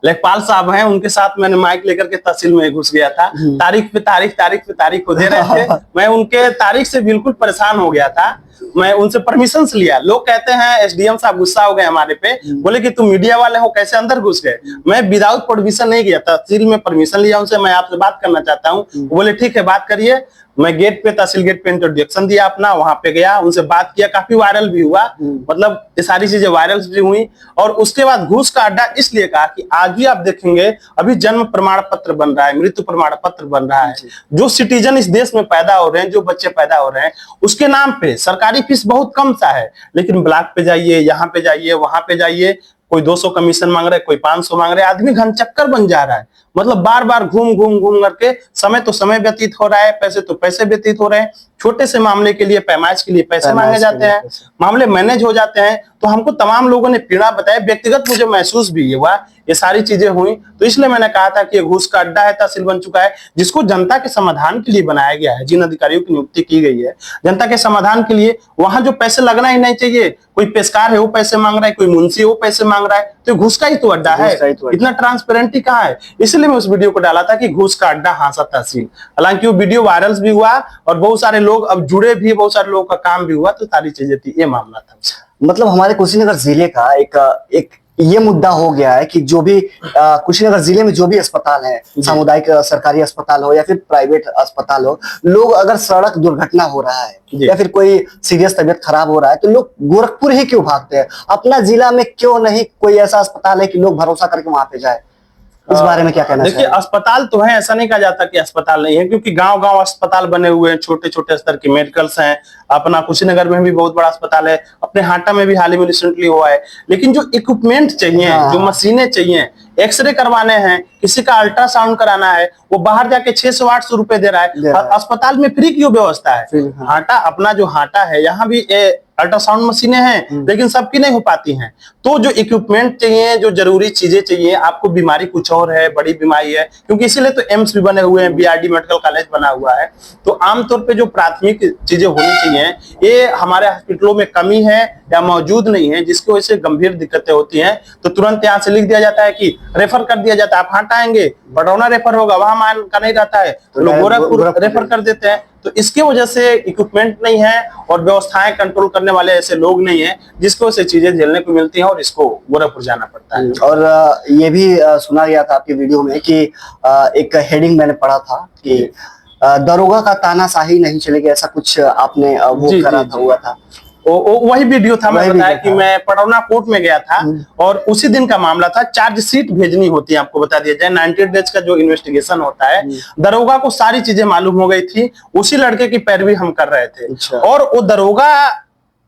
लेखपाल साहब हैं, उनके साथ मैंने माइक लेकर के तहसील में घुस गया था। तारीख पे तारीख हो दे रहे थे। मैं उनके तारीख से बिल्कुल परेशान हो गया था। मैं उनसे परमिशन लिया। लोग कहते हैं एसडीएम साहब गुस्सा हो गए हमारे पे, बोले कि तुम मीडिया वाले हो कैसे अंदर घुस गए। मैं विदाउट परमिशन नहीं गया, तहसील में परमिशन लिया उनसे, मैं आपसे बात करना चाहता हूँ। बोले ठीक है बात करिए। मैं गेट पे, तहसील गेट पे इंट्रोडक्शन दिया अपना, वहां पे गया, उनसे बात किया, काफी वायरल भी हुआ। मतलब ये सारी चीजें वायरल भी हुई। और उसके बाद घूस का अड्डा इसलिए कहा कि आज भी आप देखेंगे अभी जन्म प्रमाण पत्र बन रहा है, मृत्यु प्रमाण पत्र बन रहा है। जो सिटीजन इस देश में पैदा हो रहे हैं, जो बच्चे पैदा हो रहे हैं, उसके नाम पे सरकारी फीस बहुत कम सा है। लेकिन ब्लॉक पे जाइए, यहाँ पे जाइए, वहां पे जाइए, कोई 200 कमीशन मांग रहा है, कोई 500 मांग रहा है। आदमी घनचक्कर बन जा रहा है। मतलब बार बार घूम करके समय तो समय व्यतीत हो रहा है, पैसे तो पैसे व्यतीत हो रहे हैं। छोटे से मामले के लिए, पैमाइश के लिए पैसे मांगे जाते हैं, मामले मैनेज हो जाते हैं। तो हमको तमाम लोगों ने पीड़ा बताया, व्यक्तिगत मुझे महसूस भी हुआ, ये सारी चीजें हुई। तो इसलिए मैंने कहा था कि ये घूस का अड्डा है, तहसील बन चुका है, जिसको जनता के समाधान के लिए बनाया गया है। जिन अधिकारियों की नियुक्ति की गई है जनता के समाधान के लिए, वहां जो पैसे लगना ही नहीं चाहिए। कोई पेशकार है वो पैसे मांग रहा है, कोई मुंशी वो पैसे मांग रहा है, तो घूस का ही तो अड्डा है। इतना ट्रांसपेरेंटी कहाँ है? इसलिए मैं उस वीडियो को डाला था कि घूस का अड्डा हांसा तहसील। हालांकि वो वीडियो वायरल भी हुआ और बहुत सारे लोग अब जुड़े भी, बहुत सारे लोगों का काम भी हुआ। तो सारी चीजें थी, ये मामला था। मतलब हमारे कुशीनगर जिले का एक ये मुद्दा हो गया है कि जो भी कुशीनगर जिले में जो भी अस्पताल है, सामुदायिक सरकारी अस्पताल हो या फिर प्राइवेट अस्पताल हो, लोग अगर सड़क दुर्घटना हो रहा है या फिर कोई सीरियस तबीयत खराब हो रहा है तो लोग गोरखपुर ही क्यों भागते हैं? अपना जिला में क्यों नहीं कोई ऐसा अस्पताल है कि लोग भरोसा करके वहां पे जाए? इस बारे में क्या कहना देखिए, अस्पताल तो है, ऐसा नहीं कहा जाता कि अस्पताल नहीं है, क्योंकि गांव-गांव अस्पताल बने हुए हैं, छोटे-छोटे स्तर के मेडिकल्स हैं। अपना कुशीनगर में भी बहुत बड़ा अस्पताल है, अपने हाटा में भी हाल ही में रिसेंटली हुआ है। लेकिन जो इक्विपमेंट चाहिए, जो मशीनें चाहिए, एक्सरे करवाने हैं, किसी का अल्ट्रासाउंड कराना है, वो बाहर जाके 600-800 रुपए दे रहा है। अस्पताल में फ्री क्यों व्यवस्था है? हाटा, अपना जो हाटा है, यहाँ भी अल्ट्रासाउंड मशीनें हैं, लेकिन सबकी नहीं हो पाती हैं। तो जो इक्विपमेंट चाहिए, जो जरूरी चीजें चाहिए, आपको बीमारी कुछ और है, बड़ी बीमारी है, क्योंकि इसीलिए तो एम्स भी बने हुए हैं, बीआरडी मेडिकल कॉलेज बना हुआ है। तो आमतौर पे जो प्राथमिक चीजें होनी चाहिए, ये हमारे हॉस्पिटलों में कमी है या मौजूद नहीं है, जिसकी वजह से गंभीर दिक्कतें होती हैं। तो तुरंत यहाँ से लिख दिया जाता है कि रेफर कर दिया जाता है, आप हाटा आएंगे, बड़ौना रेफर होगा, वहां मान का नहीं रहता है, तो लोग गोरखपुर रेफर कर देते हैं। तो इसकी वजह से इक्विपमेंट नहीं है और व्यवस्थाएं कंट्रोल करने वाले ऐसे लोग नहीं है, जिसको से चीजें झेलने को मिलती हैं और इसको गोरखपुर जाना पड़ता है। और ये भी सुना गया था आपकी वीडियो में कि एक हेडिंग मैंने पढ़ा था कि दरोगा का तानाशाही नहीं चलेगी, ऐसा कुछ आपने वो करा था, हुआ था। वही वीडियो था, मैं बताया कि था। मैं पड़ौना कोर्ट में गया था और उसी दिन का मामला था। चार्जशीट भेजनी होती है, आपको बता दिया जाए 90 डेज का जो इन्वेस्टिगेशन होता है। दरोगा को सारी चीजें मालूम हो गई थी, उसी लड़के की पैरवी हम कर रहे थे। अच्छा। और वो दरोगा,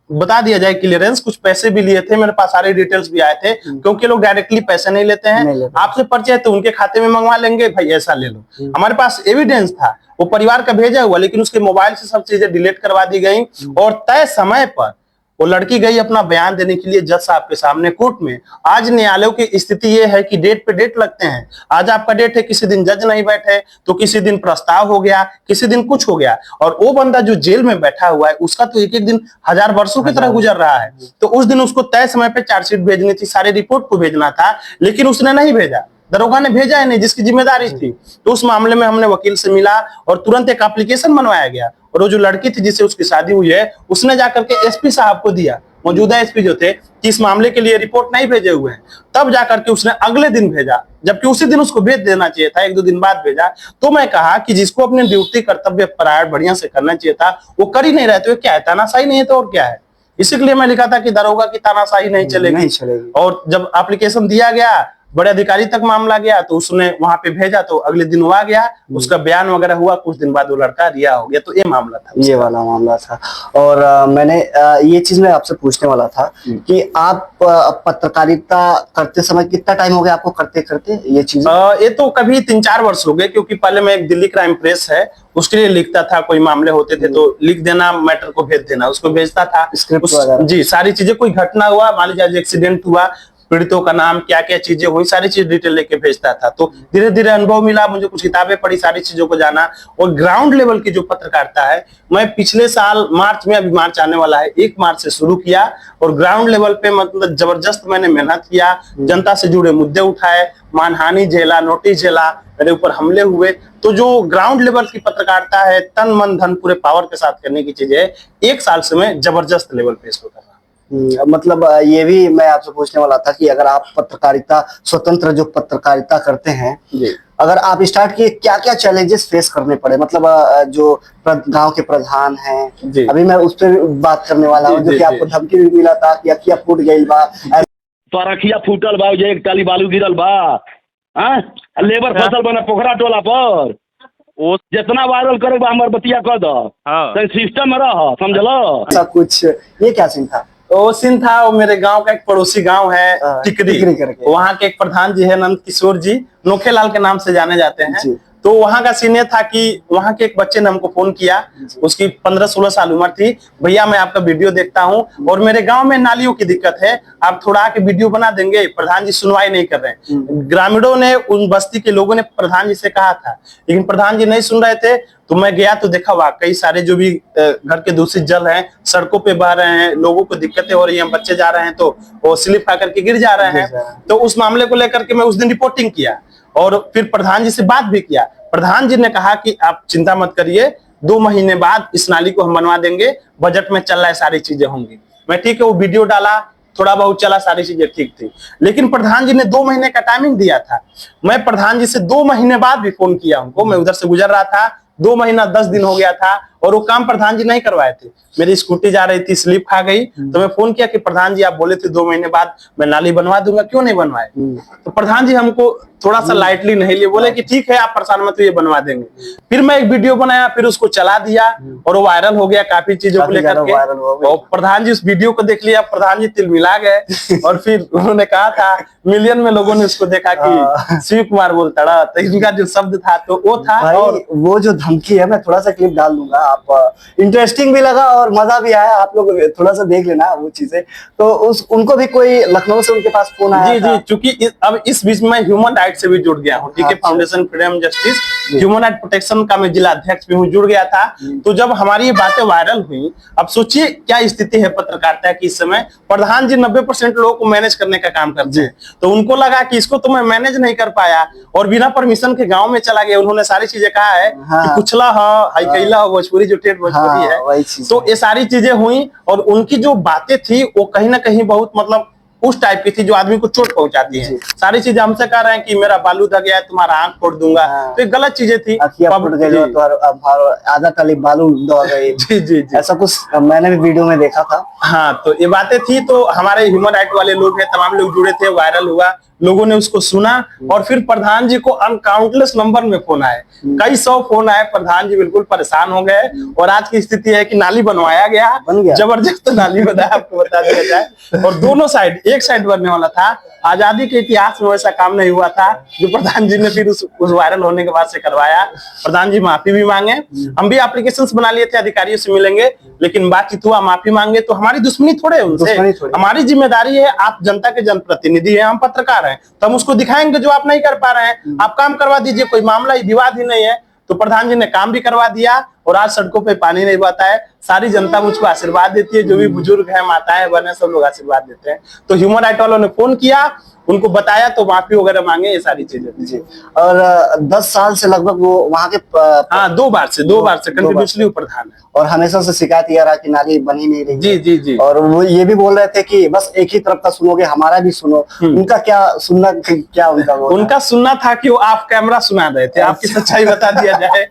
बता दिया जाए क्लियरेंस, कुछ पैसे भी लिए थे, मेरे पास सारे डिटेल्स भी आए थे, क्योंकि लोग डायरेक्टली पैसे नहीं लेते हैं। आपसे पर्चे है तो उनके खाते में मंगवा लेंगे, भाई ऐसा ले लो। हमारे पास एविडेंस था, वो परिवार का भेजा हुआ, लेकिन उसके मोबाइल से सब चीजें डिलीट करवा दी गई। और तय समय पर वो लड़की गई अपना बयान देने के लिए जज साहब के सामने कोर्ट में। आज न्यायालयों की स्थिति ये है कि डेट पे डेट लगते हैं। आज आपका डेट है, किसी दिन जज नहीं बैठे तो किसी दिन प्रस्ताव हो गया, किसी दिन कुछ हो गया। और वो बंदा जो जेल में बैठा हुआ है, उसका तो एक एक दिन हजार वर्षों की तरह गुजर रहा है। तो उस दिन उसको तय समय पे चार्जशीट भेजनी थी, सारी रिपोर्ट को भेजना था, लेकिन उसने नहीं भेजा। दरोगा ने भेजा है नहीं, जिसकी जिम्मेदारी थी। तो उस मामले में हमने वकील से मिला और तुरंत एक एप्लीकेशन बनवाया गया। और वो जो लड़की थी जिससे उसकी शादी हुई है, उसने जाकर के एसपी साहब को दिया, मौजूदा एसपी जो थे, कि इस मामले के लिए रिपोर्ट नहीं भेजे हुए हैं। तब जाकर के उसने अगले दिन भेजा, जबकि उसी दिन उसको भेज देना चाहिए था, एक दो दिन बाद भेजा। तो मैं कहा कि जिसको अपने ड्यूटी कर्तव्य परायण बढ़िया से करना चाहिए था, वो कर ही नहीं रहे, तो क्या है, तानाशाही नहीं है तो और क्या है। इसीलिए मैं लिखा था कि दरोगा की तानाशाही नहीं चलेगी। और जब एप्लीकेशन दिया गया, बड़े अधिकारी तक मामला गया, तो उसने वहां पे भेजा, तो अगले दिन वो आ गया, उसका बयान वगैरह हुआ, कुछ दिन बाद वो लड़का रिहा हो गया। तो ये मामला था, ये वाला मामला था। और मैंने ये चीज मैं आपसे पूछने वाला था कि आप पत्रकारिता करते समय कितना टाइम हो गया आपको करते करते ये चीज? ये तो कभी 3-4 वर्ष हो गए, क्योंकि पहले मैं एक दिल्ली क्राइम प्रेस है, उसके लिए लिखता था। कोई मामले होते थे तो लिख देना, मैटर को भेज देना, उसको भेजता था स्क्रिप्ट जी, सारी चीजें। कोई घटना हुआ, मान लीजिए एक्सीडेंट हुआ, पीड़ितों का नाम, क्या क्या चीजें हुई, सारी चीज डिटेल लेके भेजता था। तो धीरे धीरे अनुभव मिला, मुझे कुछ किताबें पढ़ी, सारी चीजों को जाना। और ग्राउंड लेवल की जो पत्रकारिता है, मैं पिछले साल मार्च में, अभी मार्च आने वाला है, 1 मार्च से शुरू किया। और ग्राउंड लेवल पे मतलब जबरदस्त मैंने मेहनत किया, जनता से जुड़े मुद्दे उठाए, मानहानि झेला, नोटिस झेला, मेरे ऊपर हमले हुए। तो जो ग्राउंड लेवल की पत्रकारिता है, तन मन धन पूरे पावर के साथ करने की चीज है, 1 साल से मैं जबरदस्त लेवल पे इसको कर रहा हूं। मतलब ये भी मैं आपसे पूछने वाला था कि अगर आप पत्रकारिता, स्वतंत्र जो पत्रकारिता करते हैं, अगर आप स्टार्ट किए, क्या क्या चैलेंजेस फेस करने पड़े? मतलब जो गांव के प्रधान हैं, अभी मैं उस पर बात करने वाला हूँ, जो कि आपको धमकी भी मिला था कि अखिया फूट गई बा, तो रखिया फूटल बा, एक टाली बालू गिरल बा, लेबर फसल बना पोखरा टोला पर, वो जितना वायरल करे हमार बतिया कर दो, सिस्टम में रह, समझलो। ऐसा कुछ, ये क्या सीन था? वो सीन था, वो मेरे गांव का एक पड़ोसी गांव है टिकरी करके, वहाँ के एक प्रधान जी है नंद किशोर जी, नोखेलाल के नाम से जाने जाते हैं। तो वहाँ का सीन ये था कि वहाँ के एक बच्चे ने हमको फोन किया, उसकी 15-16 साल उम्र थी। भैया मैं आपका वीडियो देखता हूँ और मेरे गांव में नालियों की दिक्कत है, आप थोड़ा आके वीडियो बना देंगे? प्रधान जी सुनवाई नहीं कर रहे हैं। ग्रामीणों ने, उन बस्ती के लोगों ने प्रधान जी से कहा था, लेकिन प्रधान जी नहीं सुन रहे थे। तो मैं गया तो देखा वाकई सारे जो भी घर के दूषित जल हैं सड़कों पे बह रहे हैं, लोगों को दिक्कतें हो रही हैं, बच्चे जा रहे हैं तो वो स्लिप खा करके गिर जा रहे हैं। तो उस मामले को लेकर के मैं उस दिन रिपोर्टिंग किया और फिर प्रधान जी से बात भी किया। प्रधान जी ने कहा कि आप चिंता मत करिए, 2 महीने बाद इस नाली को हम बनवा देंगे, बजट में चल रहा है, सारी चीजें होंगी। मैं ठीक है, वो वीडियो डाला, थोड़ा बहुत चला, सारी चीजें ठीक थी। लेकिन प्रधान जी ने 2 महीने का टाइमिंग दिया था। मैं प्रधान जी से 2 महीने बाद भी फोन किया उनको, मैं उधर से गुजर रहा था, 2 महीना 10 दिन हो गया था और वो काम प्रधान जी नहीं करवाए थे। मेरी स्कूटी जा रही थी, स्लिप खा गई, तो मैं फोन किया कि प्रधान जी आप बोले थे 2 महीने बाद मैं नाली बनवा दूंगा, क्यों नहीं बनवाए? तो प्रधान जी हमको थोड़ा सा लाइटली नहीं लिए, बोले कि ठीक है आप परेशान मत, ये बनवा देंगे। फिर मैं एक वीडियो बनाया, फिर उसको चला दिया और वो वायरल हो गया काफी चीजों को लेकर के। और प्रधान जी उस वीडियो को देख लिया, प्रधान जी तिलमिला गए और फिर उन्होंने कहा था, मिलियन में लोगों ने उसको देखा कि शिव कुमार बोलता रहा, तो इनका जो शब्द था तो वो था। और वो जो धमकी है, मैं थोड़ा सा क्लिप डाल दूंगा, आप इंटरेस्टिंग भी लगा और मजा भी आया, आप लोग थोड़ा सा देख लेना वो चीजें। तो उनको भी कोई लखनऊ से उनके पास फोन आया जी, चूंकि अब इस बीच में ह्यूमन राइट से भी जुड़ गया हूँ, ठीक है, foundation freedom justice human right protection का मैं जिला अध्यक्ष भी हूँ, जुड़ गया था। तो जब हमारी ये बातें वायरल हुई, अब सोचिए क्या स्थिति है पत्रकारिता की इस समय। प्रधान जी 90% लोगों को मैनेज करने का काम करते हैं, तो उनको लगा कि इसको तो मैं मैनेज नहीं कर पाया और बिना परमिशन के गाँव में चला गया। उन्होंने सारी चीजें कहा है कि कुचला हो, हाई कैला हो, भोजपुरी वाली जो ठेठ भोजपुरी है, वही चीज तो ये सारी चीजें हुई। और उनकी जो बातें थी वो कहीं ना कहीं बहुत मतलब उस टाइप की थी जो आदमी को चोट पहुंचाती है। सारी चीजें हमसे कह रहे हैं कि मेरा बालू दग गया है, तुम्हारा आंख फोड़ दूंगा, तो ये गलत चीजें थी। आधा ताली बालू दो गई। जी जी जी, ऐसा कुछ मैंने भी वीडियो में देखा था। हाँ, तो ये बातें थी। तो हमारे ह्यूमन राइट वाले लोग हैं, तमाम लोग जुड़े थे, वायरल हुआ, लोगों ने उसको सुना और फिर प्रधान जी को अनकाउंटलेस नंबर में फोन आए, कई 100 फोन आए। प्रधान जी बिल्कुल परेशान हो गए और आज की स्थिति है कि नाली बनवाया गया, जबरदस्त नाली बनाया, आपको बता दिया जाए। और दोनों साइड, एक साइड बनने वाला था। आजादी के इतिहास में वैसा काम नहीं हुआ था जो प्रधान जी ने फिर उस वायरल होने के बाद से करवाया। प्रधान जी माफी भी मांगे, हम भी एप्लीकेशंस बना लिए थे, अधिकारियों से मिलेंगे, लेकिन बातचीत हुआ, माफी मांगे। तो हमारी दुश्मनी थोड़े उनसे, हमारी जिम्मेदारी है, आप जनता के जनप्रतिनिधि हैं, हम पत्रकार हैं, तो हम उसको दिखाएंगे जो आप नहीं कर पा रहे हैं। आप काम करवा दीजिए, कोई मामला विवाद ही नहीं है। तो प्रधान जी ने काम भी करवा दिया और आज सड़कों पे पानी नहीं बहता है। सारी जनता मुझको आशीर्वाद देती है, जो भी बुजुर्ग है, माताएं बहनें, सब लोग आशीर्वाद देते हैं। तो ह्यूमन राइट वालों ने फोन किया, उनको बताया, तो माफी वगैरह मांगे, ये सारी चीजें जी। और 10 साल से लगभग वो वहाँ के हाँ, दो बार से कंटिन्यूसली प्रधान है और हमेशा से शिकायत ये रहा कि नाली बनी नहीं रही। जी जी जी। और वो ये भी बोल रहे थे कि बस एक ही तरफ का सुनोगे, हमारा भी सुनो। उनका क्या सुनना, क्या उनका सुनना था कि वो ऑफ कैमरा सुना रहे थे। आपकी सच्चाई बता दिया जाए,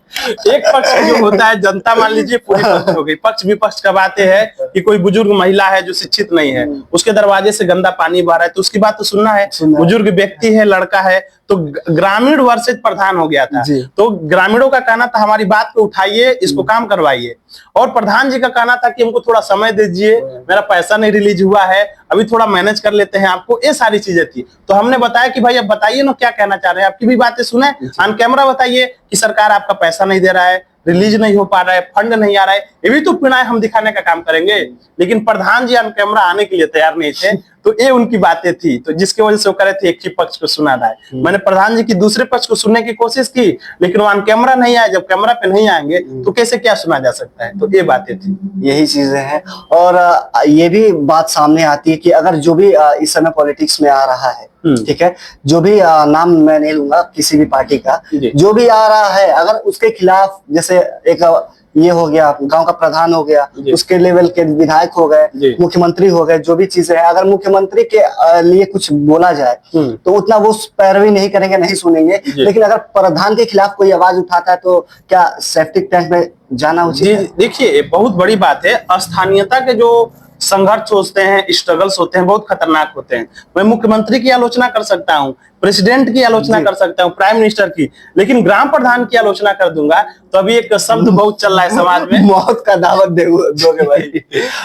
एक पक्ष जो होता है, जनता मान लीजिए पूरी पक्ष हो गई, पक्ष विपक्ष का बातें है कि कोई बुजुर्ग महिला है जो शिक्षित नहीं है, उसके दरवाजे से गंदा पानी बह रहा है, तो उसकी बात तो सुनना है। बुजुर्ग व्यक्ति है, लड़का है, तो ग्रामीण वर्सेज प्रधान हो गया था। तो ग्रामीणों का कहना था हमारी बात को उठाइए, इसको काम करवाइए। और प्रधान जी का कहना था कि हमको थोड़ा समय दीजिए, मेरा पैसा नहीं रिलीज हुआ है, अभी थोड़ा मैनेज कर लेते हैं आपको, ये सारी चीजें थी। तो हमने बताया कि भाई अब बताइए ना क्या कहना चाह रहे हैं, आपकी भी बातें सुने, ऑन कैमरा बताइए कि सरकार आपका पैसा नहीं दे रहा है, रिलीज नहीं हो पा रहा है, फंड नहीं आ रहा है, ये भी तो पीड़ाएं हम दिखाने का काम करेंगे। लेकिन प्रधान जी ऑन कैमरा आने के लिए तैयार नहीं थे। तो ये उनकी बातें थी, तो जिसकी वजह से वो कह रहे थे एक ही पक्ष को सुना रहा है। मैंने प्रधान जी की दूसरे पक्ष को सुनने की कोशिश की, लेकिन वो ऑन कैमरा नहीं आए। जब कैमरा पे नहीं आएंगे तो कैसे क्या सुना जा सकता है। तो ये बातें थी, यही चीजें हैं। और ये भी बात सामने आती है कि अगर जो भी इस समय पॉलिटिक्स में आ रहा है, ठीक है, जो भी नाम मैं नहीं लूंगा किसी भी पार्टी का, जो भी आ रहा है, अगर उसके खिलाफ, जैसे एक ये हो गया, गांव का प्रधान हो गया, उसके लेवल के विधायक हो गए, मुख्यमंत्री हो गए, जो भी चीजें हैं, अगर मुख्यमंत्री के लिए कुछ बोला जाए तो उतना वो पैरवी नहीं करेंगे, नहीं सुनेंगे। लेकिन अगर प्रधान के खिलाफ कोई आवाज उठाता है तो क्या सेप्टिक टैंक में जाना उचित है? देखिए, बहुत बड़ी बात है। स्थानीयता के जो संघर्ष होते हैं, स्ट्रगल्स होते हैं, बहुत खतरनाक होते हैं। मैं मुख्यमंत्री की आलोचना कर सकता हूँ, प्रेसिडेंट की आलोचना कर सकता हूँ, प्राइम मिनिस्टर की, लेकिन ग्राम प्रधान की आलोचना कर दूंगा तो अभी एक शब्द बहुत चल रहा है समाज में, मौत का दावत दोगे भाई।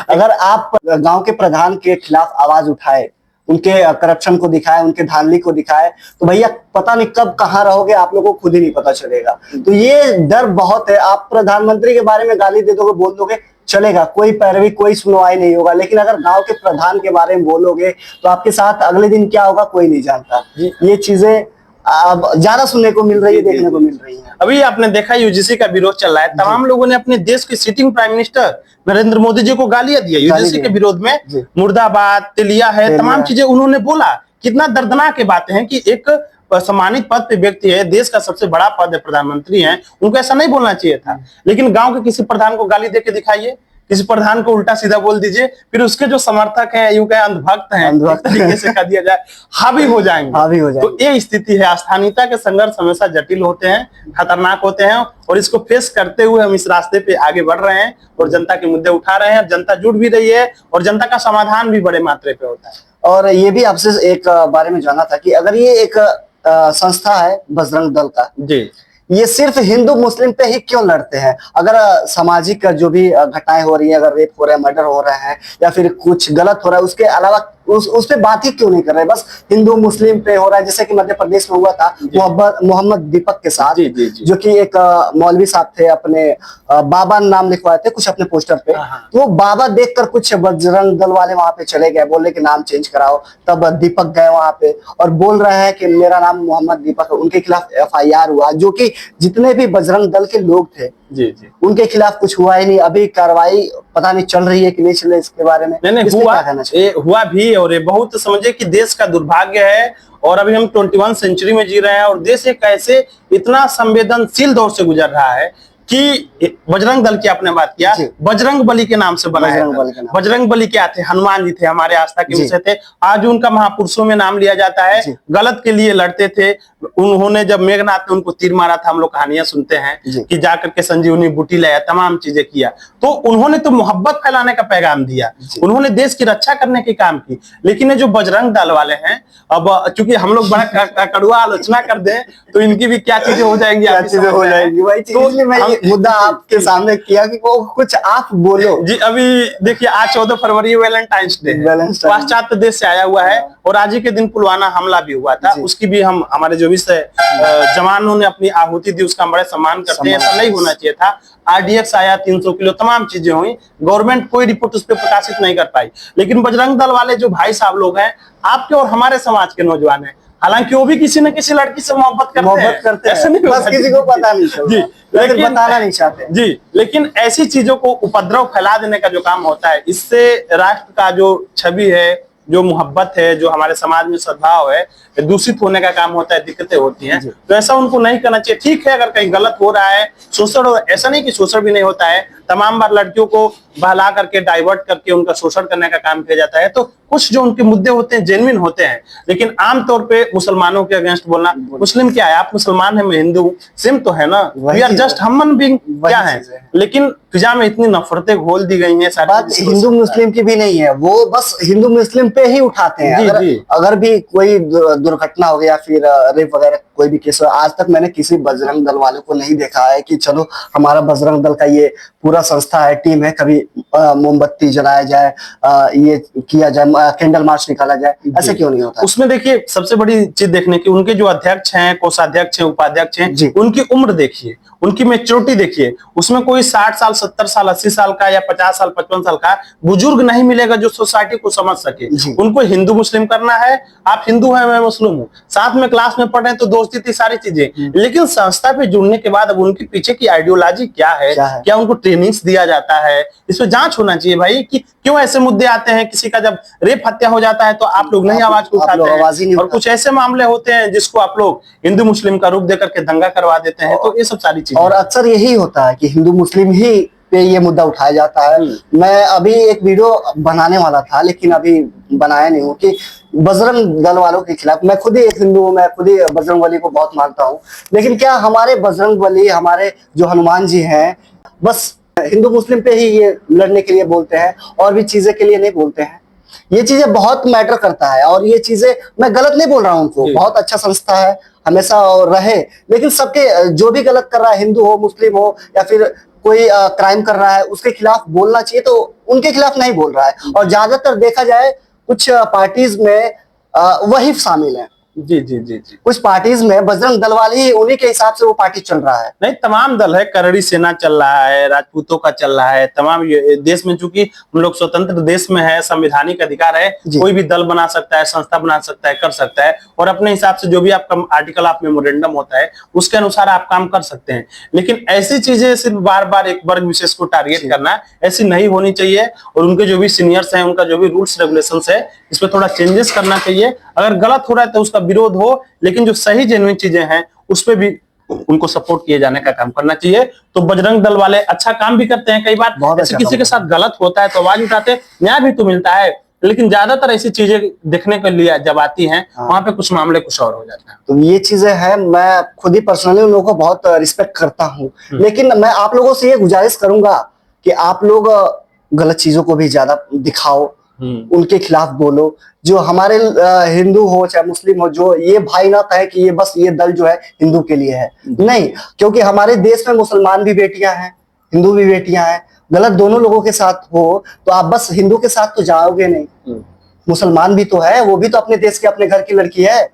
अगर आप गांव के प्रधान के खिलाफ आवाज उठाए, उनके करप्शन को दिखाए, उनके धांधली को दिखाए, तो भैया पता नहीं कब कहाँ रहोगे, आप लोगों को खुद ही नहीं पता चलेगा। तो ये डर बहुत है। आप प्रधानमंत्री के बारे में गाली दे दोगे, बोल दोगे, चलेगा, कोई पैरवी, कोई सुनवाई नहीं होगा। लेकिन अगर गांव के प्रधान के बारे में बोलोगे तो आपके साथ अगले दिन क्या होगा कोई नहीं जानता। ये चीजें अब ज्यादा सुनने को मिल रही है, देखने को मिल रही है। अभी आपने देखा यूजीसी का विरोध चल रहा है, तमाम लोगों ने अपने देश के sitting prime minister Narendra Modi ji को गालियां दिया यूजीसी के विरोध में। मुर्दाबाद, तेलिया है, तमाम चीजें उन्होंने बोला। कितना दर्दनाक बातें हैं कि एक सम्मानित पद पे व्यक्ति है, देश का सबसे बड़ा पद है, प्रधानमंत्री हैं, उनको ऐसा नहीं बोलना चाहिए था। लेकिन गांव के किसी प्रधान को गाली दे के दिखाइए, किसी प्रधान को उल्टा सीधा बोल दीजिए, फिर उसके जो समर्थक हैं, यूं कहे अंधभक्त हैं, इस तरीके से कह दिया जाए, हावी हो जाएंगे। तो ये स्थिति है। स्थानीयता के संघर्ष हमेशा जटिल होते हैं, खतरनाक होते हैं, और इसको फेस करते हुए हम इस रास्ते पे आगे बढ़ रहे हैं और जनता के मुद्दे उठा रहे हैं। जनता जुड़ भी रही है और जनता का समाधान भी बड़े मात्रे पे होता है। और ये भी आपसे एक बारे में जानना था कि अगर ये एक संस्था है बजरंग दल का, जी, ये सिर्फ हिंदू मुस्लिम पे ही क्यों लड़ते हैं? अगर सामाजिक जो भी घटनाएं हो रही है, अगर रेप हो रहा है, मर्डर हो रहा है, या फिर कुछ गलत हो रहा है, उसके अलावा उस पे बात ही क्यों नहीं कर रहे? बस हिंदू मुस्लिम पे हो रहा है। जैसे कि मध्य प्रदेश में हुआ था मोहम्मद दीपक के साथ, जो कि एक मौलवी साहब थे, अपने बाबा नाम लिखवाए थे कुछ अपने पोस्टर पे। तो वो बाबा देखकर कुछ बजरंग दल वाले वहां पे चले गए, बोले कि नाम चेंज कराओ। तब दीपक गए वहां पे और बोल रहे हैं कि मेरा नाम मोहम्मद दीपक है। उनके खिलाफ FIR हुआ, जो कि जितने भी बजरंग दल के लोग थे उनके खिलाफ कुछ हुआ ही नहीं। अभी कार्रवाई पता नहीं चल रही है कि नहीं चल रही है, इसके बारे में नहीं हुआ भी। और ये बहुत समझे कि देश का दुर्भाग्य है। और अभी हम 21 सेंचुरी में जी रहे हैं और देश एक ऐसे इतना संवेदनशील दौर से गुजर रहा है कि बजरंग दल की आपने बात किया, बजरंग बली के नाम से बनाया था। बजरंग बली क्या थे? हनुमान जी थे, हमारे आस्था के विषय थे। आज उनका महापुरुषों में नाम लिया जाता है। गलत के लिए लड़ते थे। उन्होंने जब मेघनाथ ने उनको तीर मारा था, हम लोग कहानियां सुनते हैं कि जाकर के संजीवनी बूटी लाया, तमाम चीजें किया। तो उन्होंने तो मोहब्बत फैलाने का पैगाम दिया, उन्होंने देश की रक्षा करने के काम की। लेकिन ये जो बजरंग दल वाले हैं, अब चूंकि हम लोग बड़ा कड़वा आलोचना कर दें तो इनकी भी क्या चीजें हो जाएंगी, क्या चीजें हो जाएंगी भाई। तो मैं ये मुद्दा आपके सामने किया कि वो कुछ आप बोलो जी। अभी देखिए, आज 14 फरवरी वैलेंटाइंस डे है, पाश्चात्य देश से आया हुआ है, और आज ही के दिन पुलवामा हमला भी हुआ था। उसकी भी हम, हमारे जो भी जवानों ने अपनी आहुति दी, उसका हम बड़े सम्मान करते हैं। ऐसा नहीं होना चाहिए था। RDX आया, 300 किलो, तमाम चीजें हुई, गवर्नमेंट कोई रिपोर्ट उस पर प्रकाशित नहीं कर पाई। लेकिन बजरंग दल वाले जो भाई साहब लोग हैं, आपके और हमारे समाज के नौजवान हैं, हालांकि वो भी किसी न किसी लड़की से मोहब्बत करते हैं, ऐसा नहीं, बस किसी को पता नहीं जी, लेकिन बताना नहीं चाहते जी। लेकिन ऐसी चीजों को उपद्रव फैला देने का जो काम होता है, इससे राष्ट्र का जो छवि है, जो मोहब्बत है, जो हमारे समाज में सद्भाव है, दूषित होने का काम होता है, दिक्कतें होती हैं। तो ऐसा उनको नहीं करना चाहिए। ठीक है, अगर कहीं गलत हो रहा है, शोषण, ऐसा नहीं कि शोषण भी नहीं होता है, तमाम बार लड़कियों को बहला करके, डाइवर्ट करके उनका शोषण करने का काम किया जाता है। तो कुछ जो उनके मुद्दे होते हैं जेन्युइन होते हैं, लेकिन आमतौर पे मुसलमानों के अगेंस्ट बोलना, मुस्लिम क्या है, आप मुसलमान है, मैं हिंदू हूँ, सेम तो है ना, we are just human being, क्या है। लेकिन फिजा में इतनी नफरतें घोल दी गई हैं। बात हिंदू मुस्लिम की भी नहीं है, वो बस हिंदू मुस्लिम पे ही उठाते हैं। अगर भी कोई दुर्घटना हो गया, फिर रेप वगैरह कोई भी केस हो, आज तक मैंने किसी बजरंग दल वाले को नहीं देखा है कि चलो हमारा बजरंग दल का ये पूरा संस्था है, टीम है, कभी मोमबत्ती जलाया जाए, ये किया जाए, कैंडल मार्च निकाला जाए। ऐसे क्यों नहीं होता? उसमें देखिए, सबसे बड़ी चीज देखने की, उनके जो अध्यक्ष हैं, कोषाध्यक्ष हैं, उपाध्यक्ष हैं, उनकी उम्र देखिए, उनकी मेच्योरिटी देखिए। उसमें कोई 60 साल, 70 साल, 80 साल का या 50 साल, 55 साल का बुजुर्ग नहीं मिलेगा जो सोसाइटी को समझ सके। उनको हिंदू मुस्लिम करना है, आप हिंदू हैं, मैं मुस्लिम हूँ, साथ में क्लास में पढ़ रहे हैं तो दोस्ती थी, सारी चीजें। लेकिन संस्था पे जुड़ने के बाद अब उनके पीछे की आइडियोलॉजी क्या है, क्या उनको ट्रेनिंग्स दिया जाता है, इस पर जांच होना चाहिए भाई, कि क्यों ऐसे मुद्दे आते हैं। किसी का जब रेप हत्या हो जाता है तो आप लोग नहीं आवाज उठाते हैं, और कुछ ऐसे मामले होते हैं जिसको आप लोग हिंदू मुस्लिम का रूप देकर के दंगा करवा देते हैं। तो ये सब सारी चीजें, और अक्सर यही होता है कि हिंदू मुस्लिम ही पे ये मुद्दा उठाया जाता है। मैं अभी एक वीडियो बनाने वाला था, लेकिन अभी बनाया नहीं हूँ, कि बजरंग दल वालों के खिलाफ। मैं खुद ही एक हिंदू हूँ, मैं खुद ही बजरंग बली को बहुत मानता हूँ, लेकिन क्या हमारे बजरंग बली, हमारे जो हनुमान जी हैं, बस हिंदू मुस्लिम पे ही ये लड़ने के लिए बोलते हैं, और भी चीजें के लिए नहीं बोलते हैं? ये चीजें बहुत मैटर करता है, और ये चीजें मैं गलत नहीं बोल रहा हूँ उनको, बहुत अच्छा संस्था है, हमेशा रहे। लेकिन सबके, जो भी गलत कर रहा है, हिंदू हो, मुस्लिम हो, या फिर कोई क्राइम कर रहा है, उसके खिलाफ बोलना चाहिए, तो उनके खिलाफ नहीं बोल रहा है। और ज्यादातर देखा जाए कुछ पार्टीज में वही शामिल है। जी जी जी जी। कुछ पार्टीज में बजरंग दल वाले ही, उन्हीं के हिसाब से वो पार्टी चल रहा है। नहीं, तमाम दल है, करड़ी सेना चल रहा है, राजपूतों का चल रहा है, तमाम देश में, चूंकि हम लोग स्वतंत्र देश में है, संवैधानिक अधिकार है, कोई भी दल बना सकता है, संस्था बना सकता है, कर सकता है, और अपने हिसाब से जो भी आपका आर्टिकल ऑफ मेमोरेंडम होता है उसके अनुसार आप काम कर सकते हैं। लेकिन ऐसी चीजें सिर्फ बार बार एक वर्ग विशेष को टारगेट करना, ऐसी नहीं होनी चाहिए। और उनके जो भी सीनियर्स हैं, उनका जो भी रूल्स रेगुलेशन है, इस पर थोड़ा चेंजेस करना चाहिए। अगर गलत हो रहा है तो उसका विरोध हो, लेकिन जो सही जेन्युइन चीजें हैं उस पे भी उनको सपोर्ट किए जाने का काम करना चाहिए। तो बजरंग दल वाले अच्छा काम भी करते हैं, कई बार ऐसे किसी के साथ गलत होता है तो आवाज उठाते हैं, न्याय भी तो मिलता है। लेकिन ज्यादातर ऐसी चीजें देखने के लिए जब आती हैं, वहां पे कुछ मामले कुछ और हो जाते हैं। तो ये चीजें हैं, मैं खुद ही पर्सनली उन लोगों को बहुत रिस्पेक्ट करता हूँ, लेकिन मैं आप लोगों से ये गुजारिश करूंगा कि आप लोग गलत चीजों को भी ज्यादा दिखाओ, उनके खिलाफ बोलो। जो हमारे हिंदू हो चाहे मुस्लिम हो, जो ये भाई ना कहे कि ये बस ये दल जो है हिंदू के लिए है, नहीं, क्योंकि हमारे देश में मुसलमान भी बेटियां हैं, हिंदू भी बेटियां हैं। गलत दोनों लोगों के साथ हो तो आप बस हिंदू के साथ तो जाओगे नहीं, मुसलमान भी तो है, वो भी तो अपने देश के, अपने घर की लड़की है।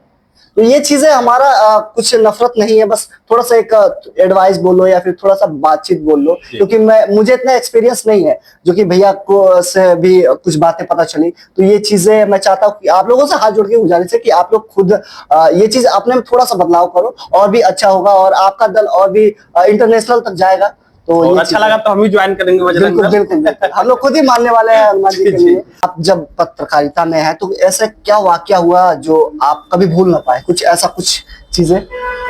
तो ये चीजें हमारा कुछ नफरत नहीं है, बस थोड़ा सा एक एडवाइस बोलो या फिर थोड़ा सा बातचीत बोल लो, क्योंकि मुझे इतना एक्सपीरियंस नहीं है, जो कि भैया को से भी कुछ बातें पता चली। तो ये चीजें मैं चाहता हूँ कि आप लोगों से हाथ जोड़ के गुजारिश है कि आप लोग खुद ये चीज अपने में थोड़ा सा बदलाव करो, और भी अच्छा होगा, और आपका दल और भी इंटरनेशनल तक जाएगा। तो अच्छा लगा तो हम भी ज्वाइन करेंगे बजरंग दल। बिल्कुल, हम लोग खुद ही मानने वाले हैं हनुमान जी के लिए। आप जब पत्रकारिता में है तो ऐसा क्या वाकया हुआ जो आप कभी भूल ना पाए? कुछ ऐसा, कुछ चीजें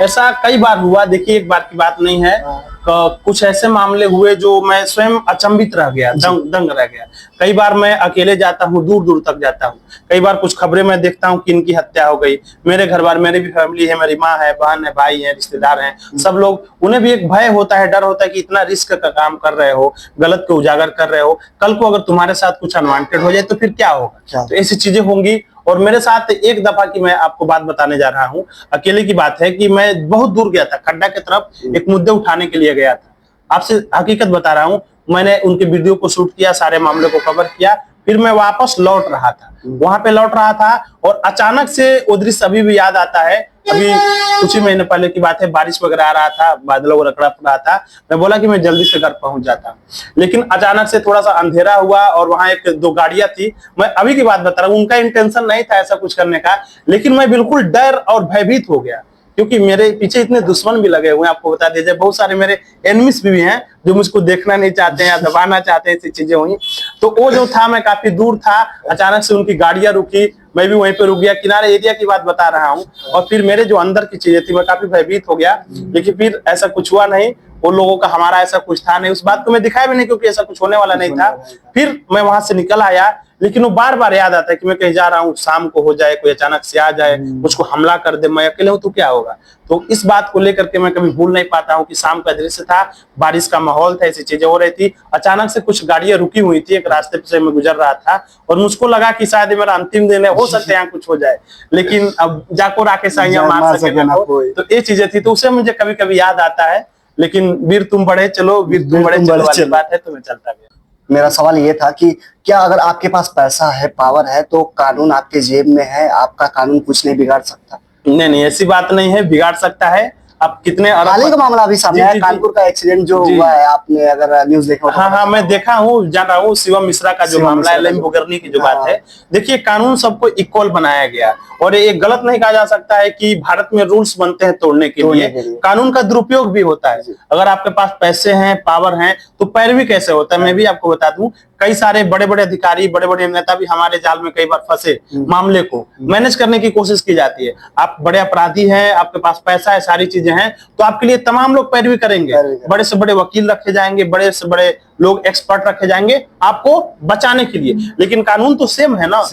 ऐसा कई बार हुआ। देखिए, एक बार की बात नहीं है, कुछ ऐसे मामले हुए जो मैं स्वयं अचंभित रह गया, दंग रह गया। कई बार मैं अकेले जाता हूँ, दूर दूर तक जाता हूँ, कई बार कुछ खबरें मैं देखता हूँ कि इनकी हत्या हो गई। मेरे घर बार, मेरी भी फैमिली है, मेरी माँ है, बहन है, भाई है, रिश्तेदार हैं, सब लोग, उन्हें भी एक भय होता है, डर होता है कि इतना रिस्क का काम कर रहे हो, गलत को उजागर कर रहे हो, कल को अगर तुम्हारे साथ कुछ अनवांटेड हो जाए तो फिर क्या होगा। तो ऐसी चीजें होंगी। और मेरे साथ एक दफा की मैं आपको बात बताने जा रहा हूँ, अकेले की बात है कि मैं बहुत दूर गया था, खड्डा की तरफ एक मुद्दे उठाने के लिए गया था। आपसे हकीकत बता रहा हूँ, मैंने उनके वीडियो को शूट किया, सारे मामले को कवर किया, फिर मैं वापस लौट रहा था, वहां पे लौट रहा था और अचानक से वो दृश्य अभी भी याद आता है। अभी कुछ ही महीने पहले की बात है, बारिश वगैरह आ रहा था, बादलों को रगड़ा रहा था, मैं बोला कि मैं जल्दी से घर पहुंच जाता, लेकिन अचानक से थोड़ा सा अंधेरा हुआ और वहां एक दो गाड़ियां थी। मैं अभी की बात बता रहा हूँ, उनका इंटेंशन नहीं था ऐसा कुछ करने का, लेकिन मैं बिल्कुल डर और भयभीत हो गया, क्योंकि मेरे पीछे इतने दुश्मन भी लगे हुए हैं। आपको बता दीजिए, बहुत सारे मेरे एनिमीज भी हैं जो मुझको देखना नहीं चाहते हैं या दबाना चाहते हैं, ऐसी चीजें हुई। तो वो जो था, मैं काफी दूर था, अचानक से उनकी गाड़ियां रुकी, मैं भी वहीं पे रुक गया, किनारे एरिया की बात बता रहा हूँ। और फिर मेरे जो अंदर की चीजें थी, मैं काफी भयभीत हो गया, लेकिन फिर ऐसा कुछ हुआ नहीं। उन लोगों का, हमारा ऐसा कुछ था नहीं, उस बात को मैं दिखाया भी नहीं, क्योंकि ऐसा कुछ होने वाला नहीं था। फिर मैं वहां से निकल आया, लेकिन वो बार बार याद आता है कि मैं कहीं जा रहा हूँ, शाम को हो जाए, कोई अचानक से आ जाए, मुझको हमला कर दे, मैं अकेले हूँ तो क्या होगा। तो इस बात को लेकर के मैं कभी भूल नहीं पाता हूँ कि शाम का दृश्य था, बारिश का माहौल था, ऐसी चीजें हो रही थी, अचानक से कुछ गाड़ियां रुकी हुई थी, एक रास्ते से मैं गुजर रहा था और मुझको लगा कि शायद ये मेरा अंतिम दिन है, हो सकता है यहाँ कुछ हो जाए, लेकिन अब जाको राके साइयां मार सके ना कोई। तो ये चीजें थी, तो उसे मुझे कभी कभी याद आता है। लेकिन वीर तुम बड़े चलो, वीर तुम बड़े चलो वाली बात है, तो मैं चलता गया। मेरा सवाल ये था कि क्या अगर आपके पास पैसा है, पावर है, तो कानून आपके जेब में है, आपका कानून कुछ नहीं बिगाड़ सकता? नहीं, ऐसी बात नहीं है, बिगाड़ सकता है। आप कितने हाल ही का मामला अभी सामने आया, कानपुर का एक्सीडेंट जो हुआ है, आपने अगर न्यूज देखा हो? हाँ, मैं देखा हूँ, जान रहा हूँ। शिवम मिश्रा का जो मामला है, लैम्बोर्गिनी की जो बात है, देखिए कानून सबको इक्वल बनाया गया, और ये गलत नहीं कहा जा सकता है कि भारत में रूल्स बनते हैं तोड़ने के लिए, कानून का दुरुपयोग भी होता है। अगर आपके पास पैसे हैं, पावर हैं, तो पैरवी कैसे होता है, मैं भी आपको बता दूं। कई सारे बड़े बड़े अधिकारी, बड़े बड़े नेता भी हमारे जाल में कई बार फंसे, मामले को मैनेज करने की कोशिश की जाती है। आप बड़े अपराधी हैं, आपके पास पैसा है, सारी चीजें हैं, तो आपके लिए तमाम लोग पैरवी करेंगे, बड़े से बड़े वकील रखे जाएंगे, बड़े से बड़े लोग एक्सपर्ट रखे जाएंगे आपको बचाने के लिए। लेकिन कानून तो सेम है ना,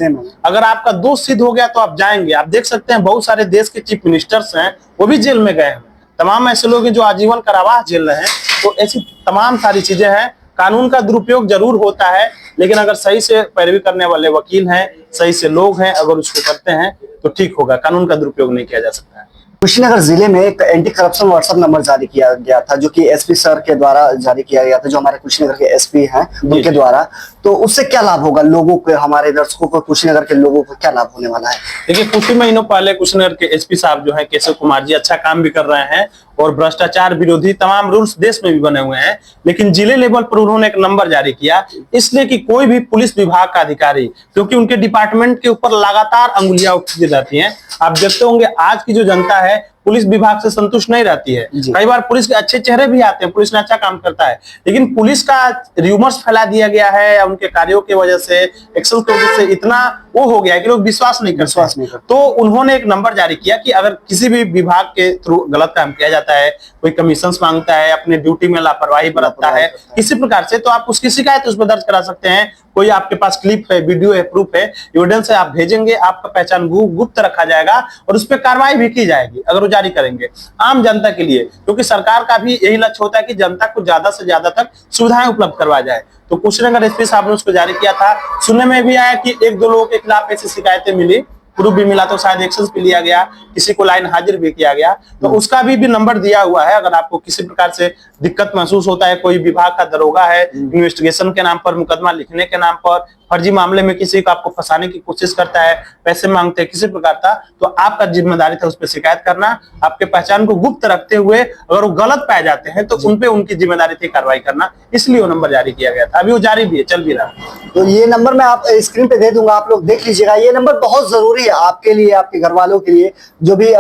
अगर आपका दोष सिद्ध हो गया तो आप जाएंगे। आप देख सकते हैं बहुत सारे देश के चीफ मिनिस्टर्स हैं, वो भी जेल में गए हैं, तमाम ऐसे लोग हैं जो आजीवन कारावास झेल रहे हैं। तो ऐसी तमाम सारी चीजें हैं। कानून का दुरुपयोग जरूर होता है, लेकिन अगर सही से पैरवी करने वाले वकील हैं, सही से लोग हैं, अगर उसको करते हैं तो ठीक होगा। कानून का दुरुपयोग नहीं किया जा सकता है। कुशीनगर जिले में एक एंटी करप्शन व्हाट्सएप नंबर जारी किया गया था, जो कि एसपी सर के द्वारा जारी किया गया था, जो हमारे कुशीनगर के एसपी हैं उनके द्वारा। तो उससे क्या लाभ होगा लोगों को, हमारे दर्शकों को, कुशीनगर के लोगों को क्या लाभ होने वाला है? देखिए, कुछ ही महीनों पहले कुशीनगर के एसपी साहब जो हैं, केशव कुमार जी, अच्छा काम भी कर रहे हैं और भ्रष्टाचार विरोधी तमाम रूल्स देश में भी बने हुए हैं। लेकिन जिले लेवल पर उन्होंने एक नंबर जारी किया, इसलिए कि कोई भी पुलिस विभाग का अधिकारी, क्योंकि उनके डिपार्टमेंट के ऊपर लगातार अंगुलियां उठती रहती हैं। आप देखते होंगे आज की जो जनता है पुलिस विभाग से संतुष्ट नहीं रहती है। कई बार पुलिस के अच्छे चेहरे भी आते हैं, पुलिस ने अच्छा काम करता है, लेकिन पुलिस का र्यूमर्स फैला दिया गया है या उनके कार्यों की वजह से, एक्शन की वजह से इतना वो हो गया है कि लोग विश्वास नहीं करते। तो उन्होंने एक नंबर जारी किया कि अगर किसी भी विभाग के थ्रू गलत काम किया जाता है, कोई कमीशन मांगता है, अपने ड्यूटी में लापरवाही बरतता है किसी प्रकार से, तो आप उसकी शिकायत उस पर दर्ज करा सकते हैं। कोई आपके पास क्लिप है, वीडियो है, प्रूफ है, एविडेंस है, आप भेजेंगे, आपका पहचान गुप्त रखा जाएगा और उस पर कार्रवाई भी की जाएगी अगर वो जारी करेंगे आम जनता के लिए, क्योंकि सरकार का भी यही लक्ष्य होता है कि जनता को ज्यादा से ज्यादा तक सुविधाएं उपलब्ध करवा जाए। तो कुशीनगर एसपी साहब ने उसको जारी किया था। सुनने में भी आया कि एक दो लोगों के खिलाफ ऐसी शिकायतें मिली, प्रूफ भी मिला, तो शायद एक्शन भी लिया गया, किसी को लाइन हाजिर भी किया गया। तो उसका भी नंबर दिया हुआ है। अगर आपको किसी प्रकार से दिक्कत महसूस होता है, कोई विभाग का दरोगा है, इन्वेस्टिगेशन के नाम पर, मुकदमा लिखने के नाम पर, फर्जी मामले में किसी को आपको फंसाने की कोशिश करता है, पैसे मांगते हैं किसी प्रकार का, तो आपका जिम्मेदारी था उस पर शिकायत करना। आपके पहचान को गुप्त रखते हुए अगर वो गलत पाए जाते हैं तो उनपे उनकी जिम्मेदारी थी कार्रवाई करना, इसलिए वो नंबर जारी किया गया था। अभी वो जारी भी है, चल भी रहा है। तो ये नंबर मैं आप स्क्रीन पे दे दूंगा, आप लोग देख लीजिएगा। ये नंबर बहुत जरूरी है आपके लिए, आपके घर वालों के लिए। जो भी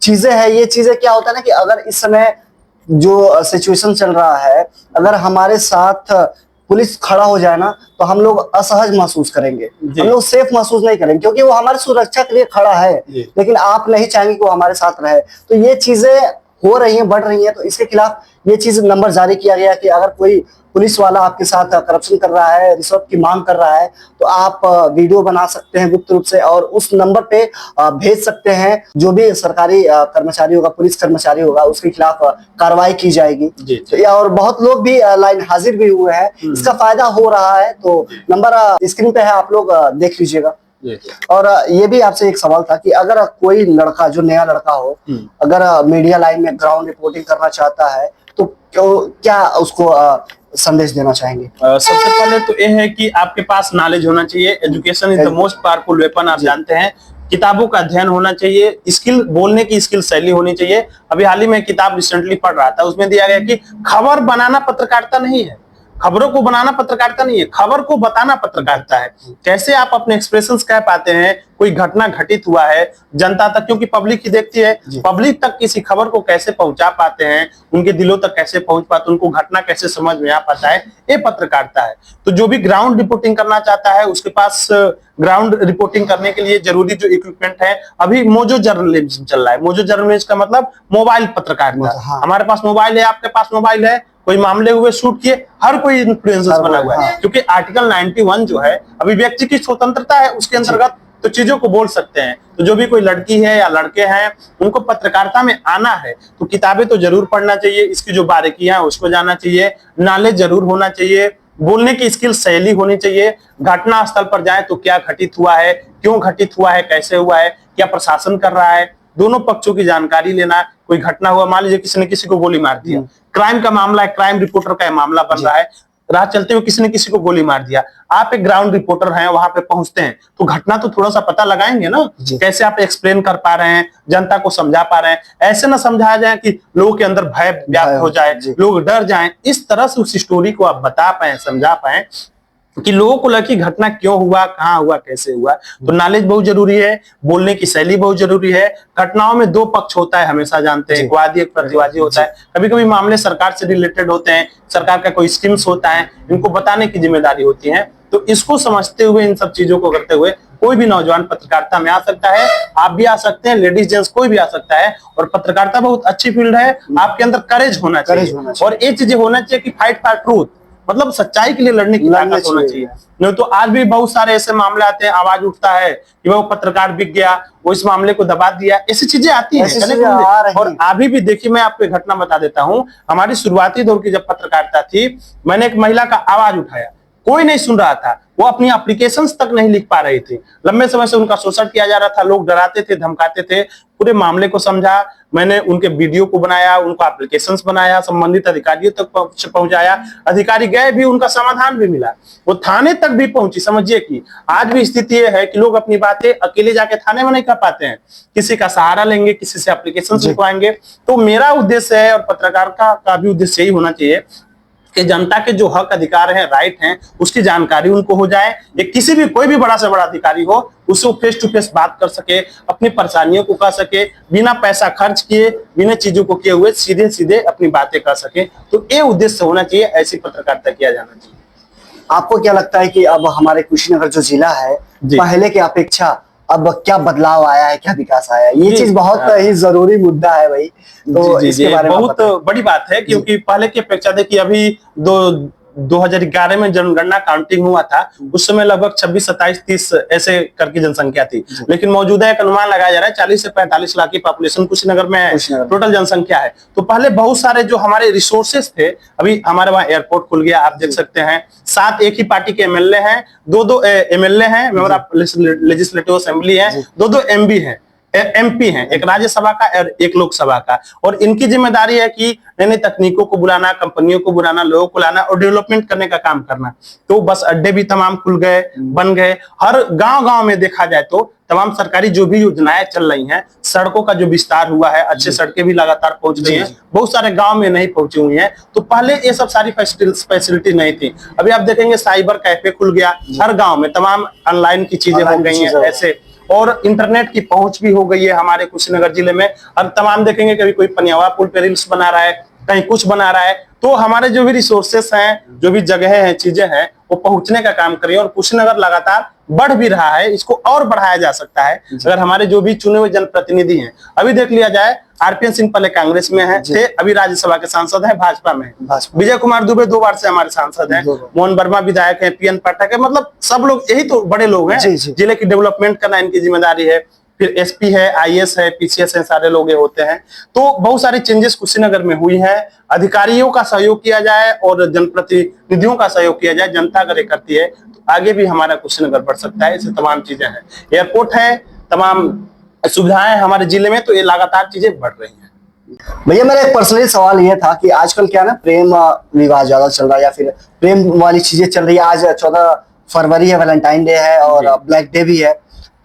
चीजें हैं, ये चीजें क्या होता है ना कि अगर इस समय जो सिचुएशन चल रहा है, अगर हमारे साथ पुलिस खड़ा हो जाए ना, तो हम लोग असहज महसूस करेंगे, हम लोग सेफ महसूस नहीं करेंगे, क्योंकि वो हमारी सुरक्षा के लिए खड़ा है। लेकिन आप नहीं चाहेंगे कि वो हमारे साथ रहे। तो ये चीजें हो रही हैं, बढ़ रही हैं, तो इसके खिलाफ ये चीज नंबर जारी किया गया कि अगर कोई पुलिस वाला आपके साथ करप्शन कर रहा है, रिश्वत की मांग कर रहा है, तो आप वीडियो बना सकते हैं गुप्त रूप से और उस नंबर पे भेज सकते हैं। जो भी सरकारी कर्मचारी होगा, पुलिस कर्मचारी होगा, उसके खिलाफ कार्रवाई की जाएगी। तो और बहुत लोग भी लाइन हाजिर भी हुए हैं, इसका फायदा हो रहा है। तो नंबर स्क्रीन पे है, आप लोग देख लीजिएगा। और ये भी आपसे एक सवाल था कि अगर कोई लड़का, जो नया लड़का हो, अगर मीडिया लाइन में ग्राउंड रिपोर्टिंग करना चाहता है, तो क्या उसको संदेश देना चाहेंगे? सबसे पहले तो ये है कि आपके पास नॉलेज होना चाहिए। Education is the most powerful weapon, आप जानते हैं। किताबों का अध्ययन होना चाहिए, स्किल, बोलने की स्किल, शैली होनी चाहिए। अभी हाल ही में किताब रिसेंटली पढ़ रहा था, उसमें दिया गया कि खबर बनाना पत्रकारिता नहीं है, खबरों को बनाना पत्रकारिता नहीं है, खबर को बताना पत्रकारिता है। कैसे आप अपने एक्सप्रेशंस कह पाते हैं, कोई घटना घटित हुआ है जनता तक, क्योंकि पब्लिक ही देखती है, पब्लिक तक किसी खबर को कैसे पहुंचा पाते हैं, उनके दिलों तक कैसे पहुंच पाते, उनको घटना कैसे समझ में आ पाता है, ये पत्रकारिता है। तो जो भी ग्राउंड रिपोर्टिंग करना चाहता है, उसके पास ग्राउंड रिपोर्टिंग करने के लिए जरूरी जो इक्विपमेंट है, अभी मोजो जर्नलिज्म चल रहा है। मोजो जर्नलिज्म का मतलब मोबाइल पत्रकारिता। हमारे पास मोबाइल है, आपके पास मोबाइल है, कोई मामले हुए शूट किए, हर कोई इन्फ्लुएंसर बना हुआ है, क्योंकि आर्टिकल 91 जो है, अभी व्यक्ति की स्वतंत्रता है, उसके अंतर्गत तो चीजों को बोल सकते हैं। तो जो भी कोई लड़की है या लड़के हैं, उनको पत्रकारिता में आना है तो किताबें तो जरूर पढ़ना चाहिए, इसकी जो बारीकियां है उसको जानना चाहिए, नॉलेज जरूर होना चाहिए, बोलने की स्किल, शैली होनी चाहिए। घटना स्थल पर जाए तो क्या घटित हुआ है, क्यों घटित हुआ है, कैसे हुआ है, क्या प्रशासन कर रहा है, दोनों पक्षों की जानकारी लेना। कोई घटना हुआ, मान लीजिए किसी ने किसी को गोली मार दिया, क्राइम का मामला है, क्राइम रिपोर्टर का मामला बन रहा है, राह चलते हुए किसी ने किसी को गोली मार दिया, आप एक ग्राउंड रिपोर्टर हैं, वहां पे पहुंचते हैं तो घटना तो थोड़ा सा पता लगाएंगे ना, कैसे आप एक्सप्लेन कर पा रहे हैं, जनता को समझा पा रहे हैं। ऐसे ना समझाया जाए कि लोगों के अंदर भय व्याप्त हो जाए, लोग डर जाएं, इस तरह से उस स्टोरी को आप बता पाए, समझा पाए कि लोगों को लगे घटना क्यों हुआ, कहाँ हुआ, कैसे हुआ। तो नॉलेज बहुत जरूरी है, बोलने की शैली बहुत जरूरी है। घटनाओं में दो पक्ष होता है, हमेशा जानते हैं, एक वादी एक प्रतिवादी होता है। कभी कभी मामले सरकार से रिलेटेड होते हैं, सरकार का कोई स्कीम्स होता है, इनको बताने की जिम्मेदारी होती है। तो इसको समझते हुए, इन सब चीजों को करते हुए कोई भी नौजवान पत्रकारिता में आ सकता है। आप भी आ सकते हैं, लेडीज जेंट्स कोई भी आ सकता है। और पत्रकारिता बहुत अच्छी फील्ड है, आपके अंदर करेज होना चाहिए और ये चीजें होना चाहिए कि फाइट फॉर ट्रूथ, मतलब सच्चाई के लिए लड़ने की ताकत होना चाहिए। नहीं तो आज भी बहुत सारे ऐसे मामले आते हैं, आवाज उठता है कि वो पत्रकार बिक गया, वो इस मामले को दबा दिया, ऐसी चीजें आती हैं। और अभी भी देखिए, मैं आपको एक घटना बता देता हूं। हमारी शुरुआती दौर की जब पत्रकारिता थी, मैंने एक महिला का आवाज उठाया, कोई नहीं सुन रहा था, वो अपनी एप्लीकेशंस तक नहीं लिख पा रही थी, लंबे समय से उनका शोषण किया जा रहा था, लोग डराते थे, धमकाते थे। पूरे मामले को समझा, मैंने उनके वीडियो को बनाया, उनको एप्लीकेशंस बनाया, संबंधित अधिकारियों तक पहुंचाया, अधिकारी गए भी, उनका समाधान भी मिला, वो थाने तक भी पहुंची। समझिए कि आज भी स्थिति यह है कि लोग अपनी बातें अकेले जाके थाने में नहीं कर पाते हैं, किसी का सहारा लेंगे, किसी से एप्लीकेशंस लिखवाएंगे। तो मेरा उद्देश्य है, और पत्रकार का भी उद्देश्य यही होना चाहिए कि जनता के जो हक अधिकार हैं, राइट हैं, उसकी जानकारी उनको हो जाए। ये किसी भी, कोई भी बड़ा से बड़ा अधिकारी हो, उससे फेस टू फेस बात कर सके, अपनी परेशानियों को कह सके, बिना पैसा खर्च किए, बिना चीजों को किए हुए सीधे सीधे अपनी बातें कर सके। तो ये उद्देश्य होना चाहिए, ऐसी पत्रकारिता किया जाना चाहिए। आपको क्या लगता है कि अब हमारे कुशीनगर जो जिला है, पहले की अपेक्षा अब क्या बदलाव आया है, क्या विकास आया है? ये चीज बहुत ही जरूरी मुद्दा है भाई। तो इसके बारे में बहुत बड़ी बात है, क्योंकि पहले की अपेक्षा देखिए, अभी 2011 में जनगणना काउंटिंग हुआ था, उस समय लगभग 26, 27, 30 ऐसे करके जनसंख्या थी। लेकिन मौजूदा एक अनुमान लगाया जा रहा है 40 से 45 लाख की पॉपुलेशन कुशीनगर में टोटल जनसंख्या है। तो पहले बहुत सारे जो हमारे रिसोर्सेस थे, अभी हमारे वहाँ एयरपोर्ट खुल गया, आप देख सकते हैं। 7 एक ही पार्टी के एमएलए हैं, 2 एमएलए हैं, मेंबर ऑफ लेजिस्लेटिव असेंबली है, 2 एमपी हैं, एमपी हैं, एक राज्यसभा का और एक लोकसभा का। और इनकी जिम्मेदारी है कि नई नई तकनीकों को बुलाना, कंपनियों को बुलाना, लोगों को लाना और डेवलपमेंट करने का काम करना। तो बस अड्डे भी तमाम खुल गए, बन गए। हर गांव-गांव में देखा जाए तो तमाम सरकारी जो भी योजनाएं चल रही हैं, सड़कों का जो विस्तार हुआ है, अच्छे सड़कें भी लगातार पहुंच रही हैं, बहुत सारे गांव में नहीं पहुंची हुई हैं। तो पहले ये सब सारी फैसिलिटी नहीं थी। अभी आप देखेंगे साइबर कैफे खुल गया हर गाँव में, तमाम ऑनलाइन की चीजें हो गई हैं ऐसे, और इंटरनेट की पहुंच भी हो गई है हमारे कुशीनगर जिले में। अब तमाम देखेंगे, कभी कोई पनियावा पुल पे रील्स बना रहा है, कहीं कुछ बना रहा है, तो हमारे जो भी रिसोर्सेस हैं, जो भी जगह हैं, चीजें हैं, वो पहुंचने का काम करिए। और कुशीनगर लगातार बढ़ भी रहा है, इसको और बढ़ाया जा सकता है अगर हमारे जो भी चुने हुए जनप्रतिनिधि हैं। अभी देख लिया जाए, आरपीएन सिंह पहले कांग्रेस में है थे, अभी राज्यसभा के सांसद हैं, भाजपा में। विजय कुमार दुबे 2 बार से हमारे सांसद हैं, मोहन वर्मा विधायक हैं, पीएन पाठक है, मतलब सब लोग, यही तो बड़े लोग हैं। जिले की डेवलपमेंट करना इनकी जिम्मेदारी है। फिर एसपी है, आईएएस है, पीसीएस है, सारे लोग ये होते हैं। तो बहुत सारी चेंजेस कुशीनगर में हुई है। अधिकारियों का सहयोग किया जाए और जनप्रतिनिधियों का सहयोग किया जाए, जनता अगर ये करती है तो आगे भी हमारा कुशीनगर बढ़ सकता है। इससे तमाम चीजें हैं, एयरपोर्ट है, तमाम सुविधाएं हमारे जिले में, तो ये लगातार चीजें बढ़ रही हैं। भैया मेरा एक पर्सनली सवाल ये था कि आजकल क्या ना, प्रेम विवाह ज्यादा चल रहा है या फिर प्रेम वाली चीजें चल रही है। आज 14 फरवरी है, वैलेंटाइन डे है और ब्लैक डे भी है।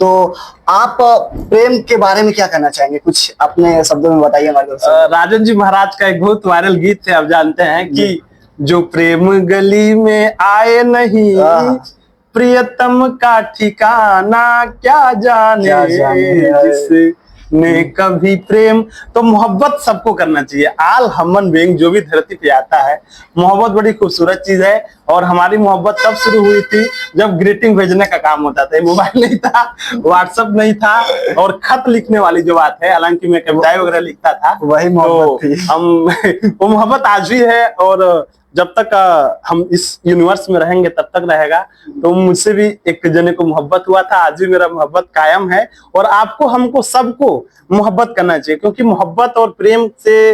तो आप प्रेम के बारे में क्या कहना चाहेंगे, कुछ अपने शब्दों में बताइए हमारे दोस्तों। राजन जी महाराज का एक बहुत वायरल गीत है, आप जानते हैं कि जो प्रेम गली में आए नहीं, प्रियतम का ठिकाना क्या जाने जिसने कभी प्रेम। तो मोहब्बत सबको करना चाहिए। आल ह्यूमन बीइंग जो भी धरती पे आता है, मोहब्बत बड़ी खूबसूरत चीज है। और हमारी मोहब्बत तब शुरू हुई थी जब ग्रीटिंग भेजने का काम होता था। मोबाइल नहीं था, व्हाट्सएप नहीं था, और खत लिखने वाली जो बात है, हालांकि मैं कविताएं वगैरह लिखता था, वही मोहब्बत थी। हम वो मोहब्बत आज भी है, और जब तक हम इस यूनिवर्स में रहेंगे तब तक रहेगा। तो मुझसे भी एक जने को मोहब्बत हुआ था, आज भी मेरा मोहब्बत कायम है। और आपको, हमको, सबको मोहब्बत करना चाहिए, क्योंकि मोहब्बत और प्रेम से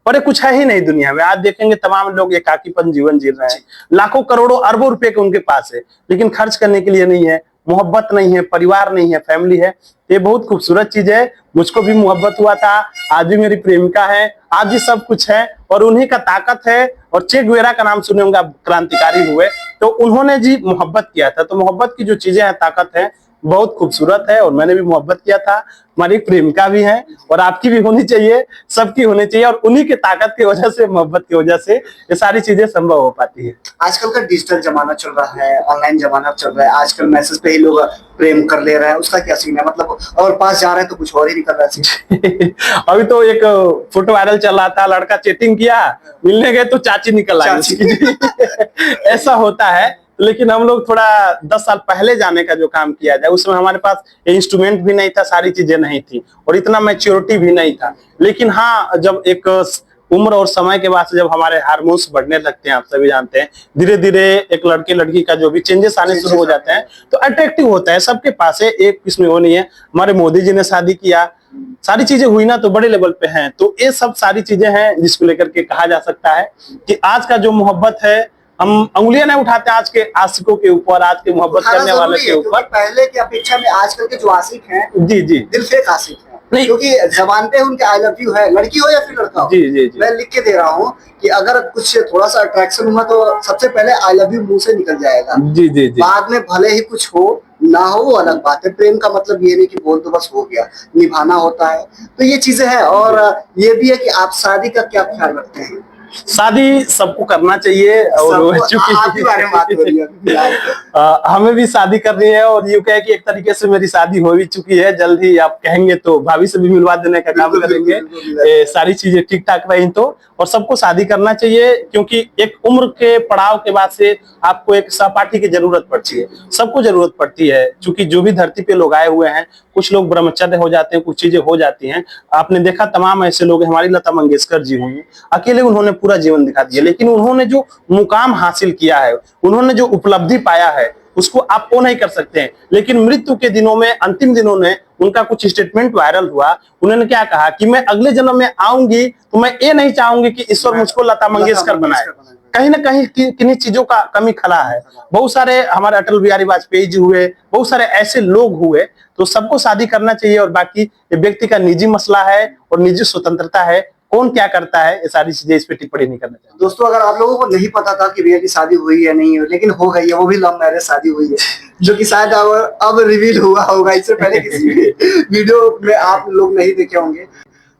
बड़े कुछ है ही नहीं दुनिया में। आज देखेंगे तमाम लोग एकाकीपन जीवन जी रहे हैं, लाखों करोड़ों अरबों रुपए के उनके पास है, लेकिन खर्च करने के लिए नहीं है, मोहब्बत नहीं है, परिवार नहीं है, फैमिली है। ये बहुत खूबसूरत चीज है। मुझको भी मोहब्बत हुआ था, आज भी मेरी प्रेमिका है, आज भी सब कुछ है, और उन्हीं का ताकत है। और चे गुवेरा का नाम सुने होंगे, क्रांतिकारी हुए, तो उन्होंने जी मोहब्बत किया था। तो मोहब्बत की जो चीजें हैं, ताकत है, बहुत खूबसूरत है। और मैंने भी मोहब्बत किया था, हमारी प्रेमिका भी है, और आपकी भी होनी चाहिए, सबकी होनी चाहिए। और उन्हीं के ताकत की वजह से, मोहब्बत की वजह से ये सारी चीजें संभव हो पाती है। आजकल का डिजिटल जमाना चल रहा है, ऑनलाइन जमाना चल रहा है, आजकल मैसेज पे ही लोग प्रेम कर ले रहे हैं, उसका क्या सीन है? मतलब और पास जा रहे हैं तो कुछ और ही निकल रहा है। अभी तो एक फोटो वायरल चल रहा था, लड़का चैटिंग किया, मिलने गए तो चाची निकल आई। ऐसा होता है। लेकिन हम लोग थोड़ा 10 साल पहले जाने का जो काम किया जाए, उसमें हमारे पास इंस्ट्रूमेंट भी नहीं था, सारी चीजें नहीं थी, और इतना मैच्योरिटी भी नहीं था। लेकिन हाँ, जब एक उम्र और समय के बाद से जब हमारे हार्मोन्स बढ़ने लगते हैं, आप सभी जानते हैं, धीरे धीरे एक लड़के लड़की का जो भी चेंजेस आने शुरू हो जाते हैं, तो अट्रैक्टिव होता है। सबके पास है, एक इसमें वो नहीं है। हमारे मोदी जी ने शादी किया, सारी चीजें हुई ना, तो बड़े लेवल पे हैं। तो ये सब सारी चीजें हैं जिसको लेकर के कहा जा सकता है कि आज का जो मोहब्बत है, हम उंगलियां नहीं उठाते आज के आशिकों के ऊपर, आज के मोहब्बत करने वाले के ऊपर। पहले की अपेक्षा में आजकल के जो आशिक हैं, जी जी, दिल फेक आशिक हैं, नहीं, क्योंकि जबान पे उनके आई लव यू है, लड़की हो या फिर लड़का हो। जी जी जी, मैं लिख के दे रहा हूँ कि अगर कुछ थोड़ा सा अट्रैक्शन हुआ तो सबसे पहले आई लव यू मुंह से निकल जाएगा। जी जी जी, बाद में भले ही कुछ हो ना हो, वो अलग बात है। प्रेम का मतलब ये नहीं कि बोल तो बस हो गया, निभाना होता है। तो ये चीजें हैं। और ये भी है कि आप शादी का क्या ख्याल रखते हैं? शादी सबको करना चाहिए, और आपके बारे में बात हो रही है। हमें भी शादी करनी है। और यूं कहे कि एक तरीके से मेरी शादी हो भी चुकी है, जल्द ही आप कहेंगे तो भाभी से भी मिलवा देने का काम करेंगे, सारी चीजें ठीक ठाक रही तो। और सबको शादी करना चाहिए, क्योंकि एक उम्र के पड़ाव के बाद से आपको एक सहपाठी की जरूरत पड़ती है, सबको जरूरत पड़ती है। क्योंकि जो भी धरती पे लोग आए हुए हैं, कुछ लोग ब्रह्मचर्य हो जाते हैं, कुछ चीजें हो जाती हैं। आपने देखा तमाम ऐसे लोग, हमारी लता मंगेशकर जी हुई, अकेले उन्होंने पूरा जीवन दिखा दिया, लेकिन उन्होंने जो मुकाम हासिल किया है, उन्होंने जो उपलब्धि पाया है, उसको आप वो नहीं कर सकते हैं। लेकिन मृत्यु के दिनों में, अंतिम दिनों में उनका कुछ स्टेटमेंट वायरल हुआ। उन्होंने क्या कहा कि मैं अगले जन्म में आऊंगी तो मैं ये नहीं चाहूंगी कि ईश्वर मुझको लता मंगेशकर बनाए। कहीं ना कहीं किन्हीं चीजों का कमी खला है। बहुत सारे हमारे अटल बिहारी वाजपेयी जी हुए, बहुत सारे ऐसे लोग हुए। तो सबको शादी करना चाहिए, और बाकी ये व्यक्ति का निजी मसला है और निजी स्वतंत्रता है, कौन क्या करता है, ये सारी चीजें इस पे टिप्पणी नहीं करना चाहिए। दोस्तों, अगर आप लोगों को नहीं पता था कि भैया की शादी हुई है नहीं हुई, लेकिन हो गई है, वो भी लव मैरिज शादी हुई है, जो कि शायद अब रिवील हुआ होगा, इससे पहले किसी भी वीडियो में आप लोग नहीं देखे होंगे।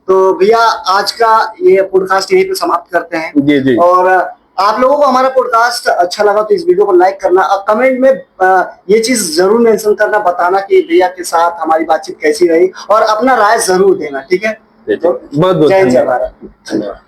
तो भैया आज का ये पॉडकास्ट यहीं पे समाप्त करते हैं। जी जी। और आप लोगों को हमारा पॉडकास्ट अच्छा लगा तो इस वीडियो को लाइक करना, और कमेंट में ये चीज जरूर मेंशन करना, बताना कि भैया के साथ हमारी बातचीत कैसी रही, और अपना राय जरूर देना। ठीक है, बहुत बहुत जय जय भारत।